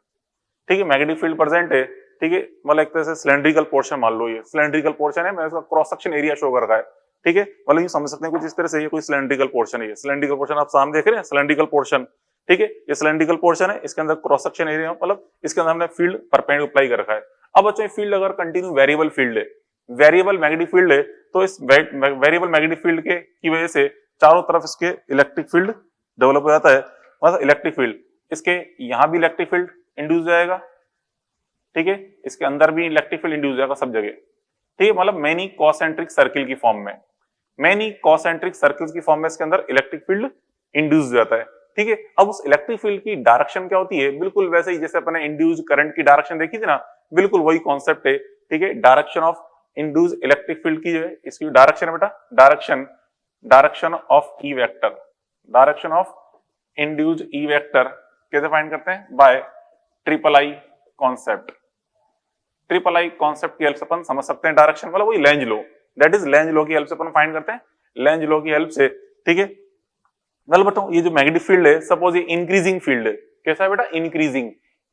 ठीक है, मैग्नेटिक फील्ड प्रेजेंट है। ठीक है, मतलब एक तरह से सिलेंड्रिकल पोर्शन मान लो, ये सिलेंड्रिकल पोर्शन है, मैं इसका क्रॉस सेक्शन एरिया शो कर रहा है। ठीक है, मतलब ये समझ सकते हैं कुछ इस तरह से, ये कोई सिलेंड्रिकल पोर्शन है, सिलेंड्रिकल पोर्शन आप सामने देख रहे हैं, सिलेंड्रिकल पोर्शन। ठीक है, ये सिलेंड्रिकल पोर्शन है, इसके अंदर क्रॉस सेक्शन एरिया, मतलब इसके अंदर हमने फील्ड परपेंडिकुलर अप्लाई कर रखा है। अब बच्चों फील्ड अगर कंटिन्यू वेरिएबल फील्ड है, वेरिएबल मैग्नेटिक फील्ड है, तो इस वेरिएबल मैग्नेटिक फील्ड के की वजह से चारों तरफ इसके इलेक्ट्रिक फील्ड डेवलप हो जाता है, मतलब इलेक्ट्रिक फील्ड, इसके यहां भी इलेक्ट्रिक फील्ड इंड्यूस जाएगा। ठीक है, इसके अंदर भी इलेक्ट्रिक फील्ड इंड्यूस जाएगा सब जगह। ठीक है, मतलब मैनी कॉसेंट्रिक सर्किल की फॉर्म में, मैनी कॉसेंट्रिक सर्किल्स की फॉर्म में इसके अंदर इलेक्ट्रिक फील्ड इंड्यूस हो जाता है। ठीक है, अब उस इलेक्ट्रिक फील्ड की डायरेक्शन क्या होती है, बिल्कुल वैसे ही जैसे अपने इंड्यूस करंट की डायरेक्शन देखी थी ना, बिल्कुल वही कॉन्सेप्ट है। ठीक है, direction of induce electric field की जो है, इसकी डायरेक्शन है बेटा, direction of E vector, direction of induced E vector कैसे फाइंड करते हैं, bye triple I concept. Triple I concept की हेल्प से अपन समझ सकते हैं डायरेक्शन, मतलब वही Lenz law, that is Lenz law की हेल्प से अपन फाइंड करते हैं, लेंज लॉ की हेल्प से। ठीक है, मतलब बताओ ये जो मैग्नेटिक फील्ड है, सपोज ये इंक्रीजिंग फील्ड है, कैसा है बेटा,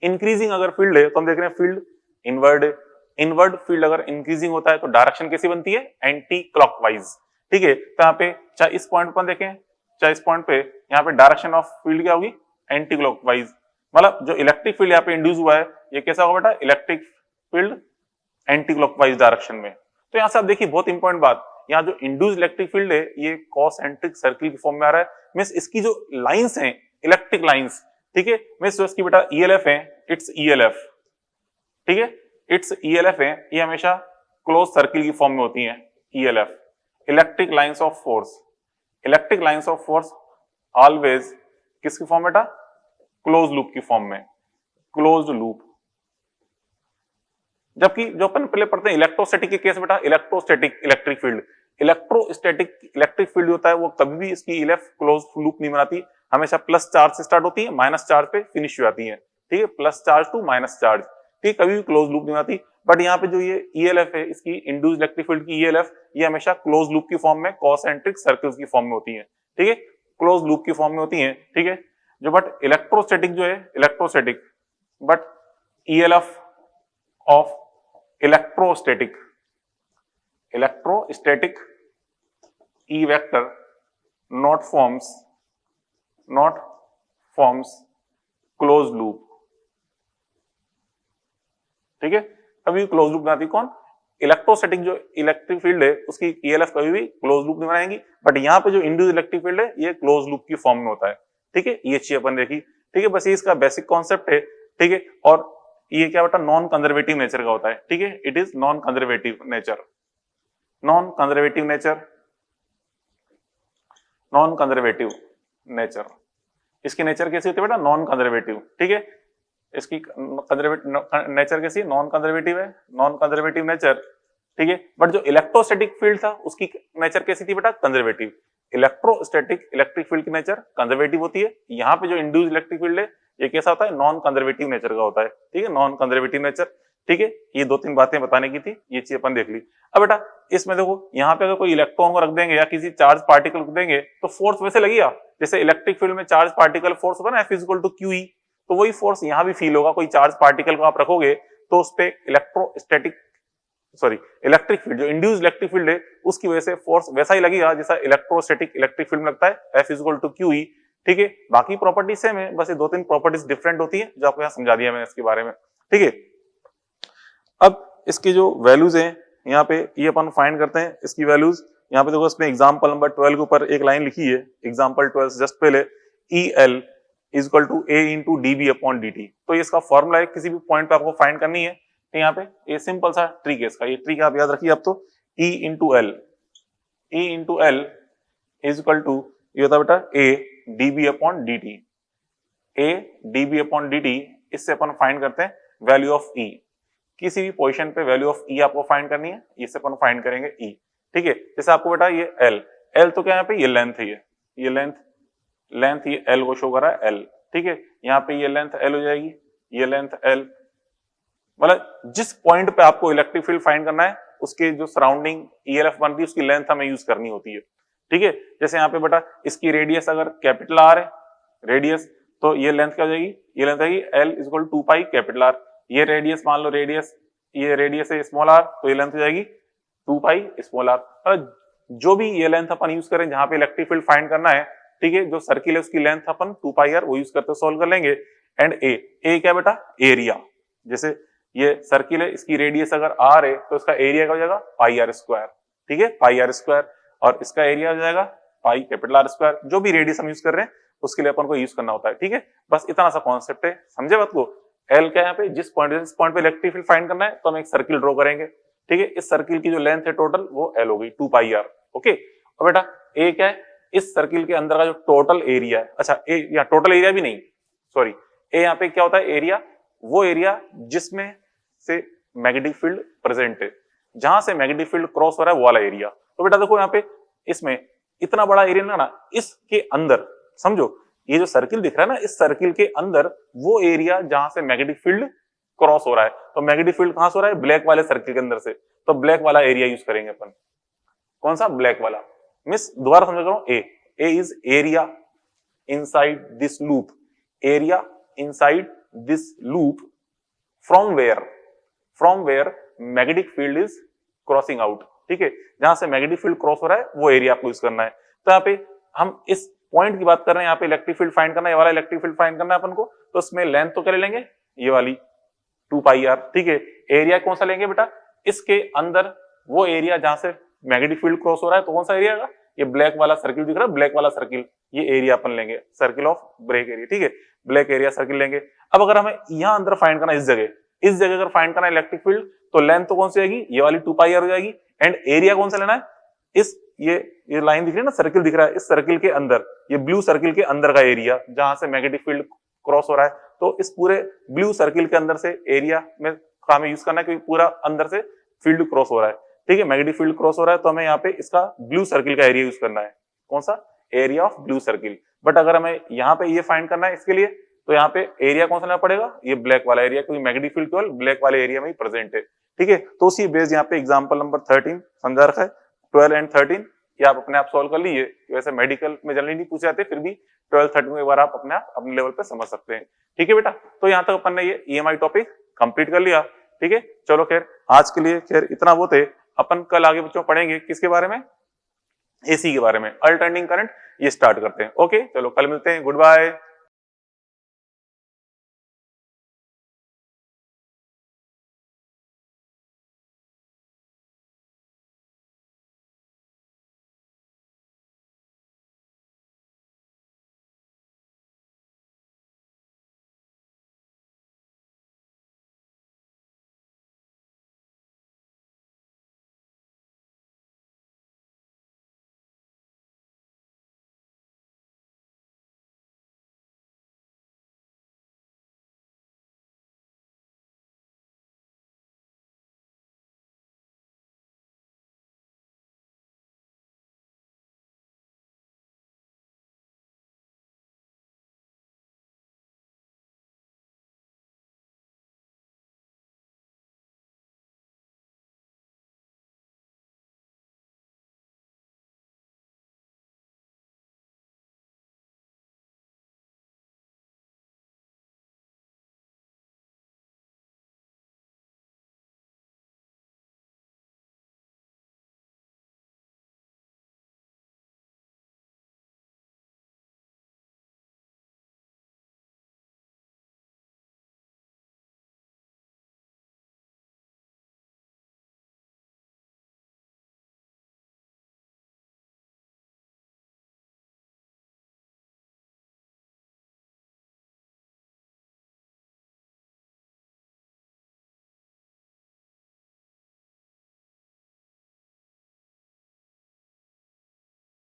इंक्रीजिंग अगर फील्ड है, तो हम देख रहे हैं फील्ड इनवर्ड है। इनवर्ड फील्ड अगर इंक्रीजिंग होता है तो डायरेक्शन कैसी बनती है, एंटी क्लॉकवाइज। ठीक है, तो यहाँ पे चाहे इस पॉइंट पर देखें चाहे इस पॉइंट पे, यहाँ पे डायरेक्शन ऑफ फील्ड क्या होगी, एंटी क्लॉकवाइज। मतलब जो इलेक्ट्रिक फील्ड यहाँ पे इंड्यूस हुआ है ये कैसा होगा बेटा, electric field anti clockwise direction में। तो यहाँ से आप देखिए बहुत इंपॉर्टेंट बात, यहाँ जो इंड्यूस इलेक्ट्रिक फील्ड है ये कॉसेंट्रिक सर्किल की फॉर्म में आ रहा है। मींस इसकी जो लाइंस हैं इलेक्ट्रिक लाइंस, ठीक है, मींस जो इसकी बेटा ईएलएफ है, इट्स ईएलएफ, ठीक है, इट्स ईएलएफ है, ये हमेशा क्लोज सर्किल की फॉर्म में होती है। ELF electric lines of force, electric lines of force always किसकी फॉर्म बेटा, क्लोज लूप की फॉर्म में, क्लोज्ड लूप। जबकि जो अपन पहले पढ़ते हैं इलेक्ट्रोस्टैटिक के केस बेटा, electrostatic electric field, electrostatic electric field होता है वो कभी भी इसकी ईएलएफ क्लोज लूप नहीं बनाती, हमेशा प्लस चार्ज से स्टार्ट होती है, माइनस चार्ज पे फिनिश हो जाती है। ठीक है, plus charge to minus charge, ठीक, कभी भी क्लोज लूप नहीं बनाती। बट यहाँ पे जो ये ईएलएफ है, इसकी इंड्यूस्ड इलेक्ट्रिक फील्ड की ईएलएफ, ये हमेशा क्लोज लूप की फॉर्म में, कॉसेंट्रिक सर्कल्स की फॉर्म में होती है। ठीक है, क्लोज लूप की फॉर्म में होती है। ठीक है, जो बट इलेक्ट्रोस्टैटिक जो है, electrostatic but ELF of electrostatic, electrostatic E vector not forms close loop. ठीक है, कभी क्लोज लूप बनाती कौन, इलेक्ट्रोस्टैटिक जो इलेक्ट्रिक फील्ड है उसकी ईएलएफ कभी भी क्लोज लूप नहीं बनाएंगी। बट यहाँ पे जो इंड्यूस्ड इलेक्ट्रिक फील्ड है ये क्लोज लूप की फॉर्म में होता है। ठीक है, ये चीज अपन देखी। ठीक है, बस ये इसका बेसिक कॉन्सेप्ट है। ठीक है, और ये क्या बेटा, नॉन कंजर्वेटिव नेचर का होता है। ठीक है, it is non conservative nature, non conservative nature, non conservative nature. इसकी नेचर कैसी होती है बेटा, नॉन कंजर्वेटिव। ठीक है, इसकी कंजर्वेटिव नेचर कैसी, नॉन कंजर्वेटिव है, नॉन कंजर्वेटिव नेचर। ठीक है, बट जो इलेक्ट्रोस्टैटिक फील्ड था उसकी नेचर कैसी थी बेटा, कंजर्वेटिव। इलेक्ट्रोस्टैटिक इलेक्ट्रिक फील्ड की नेचर कंजर्वेटिव होती है। यहाँ पे जो इंड्यूस्ड इलेक्ट्रिक फील्ड है ये कैसा होता है, नॉन कंजर्वेटिव नेचर का होता है। ठीक है, नॉन कंजर्वेटिव नेचर। ठीक है, ये दो तीन बातें बताने की थी, ये चीज अपन देख ली। अब बेटा इसमें देखो, यहाँ पे अगर कोई इलेक्ट्रॉन को रख देंगे या किसी चार्ज पार्टिकल रख देंगे तो फोर्स वैसे लगेगा जैसे इलेक्ट्रिक फील्ड में चार्ज पार्टिकल फोर्स होगा ना, F = QE, तो वही फोर्स यहाँ भी फील होगा। कोई चार्ज पार्टिकल को आप रखोगे तो उस पे इलेक्ट्रिक फील्ड, जो इंड्यूस्ड इलेक्ट्रिक फील्ड है उसकी वजह से फोर्स वैसा ही लगेगा जैसा इलेक्ट्रोस्टैटिक इलेक्ट्रिक फील्ड में लगता है, F = QE। ठीक है, बाकी प्रॉपर्टीज सेम है, बस ये दो तीन प्रॉपर्टीज डिफरेंट होती है जो आपको यहाँ समझा दिया मैंने इसके बारे में। ठीक है, अब इसकी जो वैल्यूज हैं यहाँ पे ये अपन फाइंड करते हैं इसकी वैल्यूज। यहाँ पे देखो इसमें एग्जाम्पल नंबर 12 के ऊपर एक लाइन लिखी है, एग्जाम्पल 12 जस्ट पहले, EL = A × dB/dt। तो ये इसका फॉर्मूला है, किसी भी पॉइंट पे आपको फाइंड करनी है। तो यहाँ पे ये सिंपल सा ट्रिक है इसका, ये ट्रिक आप याद रखिए। अब तो E × L, E × L = ये होता है बेटा A dB/dt, A dB/dt। इससे अपन फाइंड करते हैं वैल्यू ऑफ E। किसी भी पोजीशन पे वैल्यू ऑफ E आपको फाइंड करनी है, इससे अपन फाइंड करेंगे E। ठीक है, जैसे आपको बेटा ये L तो क्या यहाँ पे ये लेंथ है, ये लेंथ ये L को शो कर रहा है L। ठीक है, यहाँ पे ये लेंथ L हो जाएगी, ये लेंथ L। मतलब जिस पॉइंट पे आपको इलेक्ट्रिक फील्ड फाइंड करना है उसके जो सराउंडिंग ईएलएफ बनती है उसकी लेंथ हमें यूज करनी होती है। ठीक है, जैसे यहाँ पे बेटा इसकी रेडियस अगर कैपिटल R है रेडियस, तो ये लेंथ क्या हो जाएगी, ये लेंथ आएगी L = 2π कैपिटल R। ये रेडियस मान लो, ये रेडियस है स्मॉल r, तो ये लेंथ हो जाएगी 2π स्मॉल r। जो भी ये लेंथ अपन यूज करें जहां पे इलेक्ट्रिक फील्ड फाइंड करना है, ठीक है, जो सर्किल है उसकी लेंथ अपन 2πr वो यूज करते सॉल्व कर लेंगे। एंड ए क्या बेटा, एरिया। जैसे ये सर्किल है, इसकी रेडियस अगर r है तो इसका एरिया क्या हो जाएगा πr²। ठीक है, πr², और इसका एरिया हो जाएगा पाई कैपिटल R²। जो भी रेडियस हम यूज कर रहे हैं उसके लिए अपन को यूज करना होता है। ठीक है, बस इतना सा कॉन्सेप्ट है, समझे बात को। L क्या है यहाँ पे, जिस पॉइंट पे इलेक्ट्रिक फील्ड फाइंड करना है तो हम एक सर्किल ड्रॉ करेंगे। ठीक है, इस सर्किल की जो लेंथ है टोटल वो L हो गई 2πr। ओके, और बेटा A क्या है, इस सर्किल के अंदर का जो टोटल एरिया है। अच्छा, A या टोटल एरिया भी नहीं, सॉरी, A यहाँ पे क्या होता है, एरिया, वो एरिया जिसमें से मैग्नेटिक फील्ड प्रेजेंट है, जहां से मैग्नेटिक फील्ड क्रॉस हो रहा है वो वाला एरिया। तो बेटा देखो यहाँ पे इसमें इतना बड़ा एरिया ना, इसके अंदर समझो ये जो सर्किल दिख रहा है ना, इस सर्किल के अंदर वो एरिया जहां से मैग्नेटिक फील्ड क्रॉस हो रहा है। तो मैग्नेटिक फील्ड कहां से हो रहा है, ब्लैक वाले सर्किल के अंदर से, तो ब्लैक वाला एरिया यूज करेंगे अपन। कौन सा, ब्लैक वाला। मिस दोबारा समझ रहा हूं, A is area inside this loop, area inside this loop from where magnetic field is crossing out, ठीक है, जहां से मैग्नेटिक फील्ड क्रॉस हो रहा है वो एरिया आपको यूज करना है। तो यहाँ पे हम इस पॉइंट की बात कर रहे हैं, यहाँ पे इलेक्ट्रिक फील्ड फाइंड करना है, ये वाला इलेक्ट्रिक फील्ड फाइंड करना है अपन को, तो इसमें लेंथ तो क्या ले लेंगे, ये वाली 2 पाई आर, ठीक है। एरिया कौन सा लेंगे बेटा, इसके अंदर वो एरिया जहां से मैग्नेटिक फील्ड क्रॉस हो रहा है, तो कौन सा एरिया है, ये ब्लैक वाला सर्किल दिख रहा है, ब्लैक वाला सर्किल, ये एरिया अपन लेंगे, सर्किल ऑफ ब्रेक एरिया, ठीक है, ब्लैक एरिया सर्किल लेंगे। अब अगर हमें यहाँ अंदर फाइंड करना है, इस जगह अगर फाइंड करना है इलेक्ट्रिक फील्ड, तो लेंथ तो कौन सी आएगी, ये वाली 2 पाई आर हो जाएगी, एंड एरिया कौन सा लेना है, इस ये लाइन दिख रही है ना, सर्किल दिख रहा है, इस सर्किल के अंदर, ये ब्लू सर्किल के अंदर का एरिया जहां से मैग्नेटिक फील्ड क्रॉस हो रहा है, तो इस पूरे ब्लू सर्किल के अंदर से एरिया में हमें यूज करना है, क्योंकि पूरा अंदर से फील्ड क्रॉस हो रहा है, ठीक है, मैग्नेटिक फील्ड क्रॉस हो रहा है, तो हमें यहाँ पे इसका ब्लू सर्किल का एरिया यूज करना है, कौन सा, area of blue circle. But अगर हमें यहाँ पे ये फाइंड करना है इसके लिए, तो यहाँ पे एरिया कौन सा लेना पड़ेगा, ये ब्लैक वाला एरिया, क्योंकि मैग्नेटिक फील्ड केवल ब्लैक वाले एरिया में ही प्रेजेंट है, ठीक है। तो उसी बेस्ड यहाँ पे एग्जांपल नंबर 13 समझा रखा है, 12 एंड 13 ये आप अपने आप सॉल्व कर लीजिए, वैसे मेडिकल में जनरली नहीं पूछे जाते, फिर भी 12 13 में एक बार आप अपने आप अपने लेवल पे समझ सकते हैं, ठीक है बेटा। तो यहाँ तक अपन ने ये ईएमआई टॉपिक कंप्लीट कर लिया, ठीक है। चलो खैर आज के लिए खैर इतना वो थे, अपन कल आगे बच्चों पढ़ेंगे किसके बारे में, एसी के बारे में, अल्टरनेटिंग करंट, ये स्टार्ट करते हैं। ओके चलो कल मिलते हैं, गुड बाय।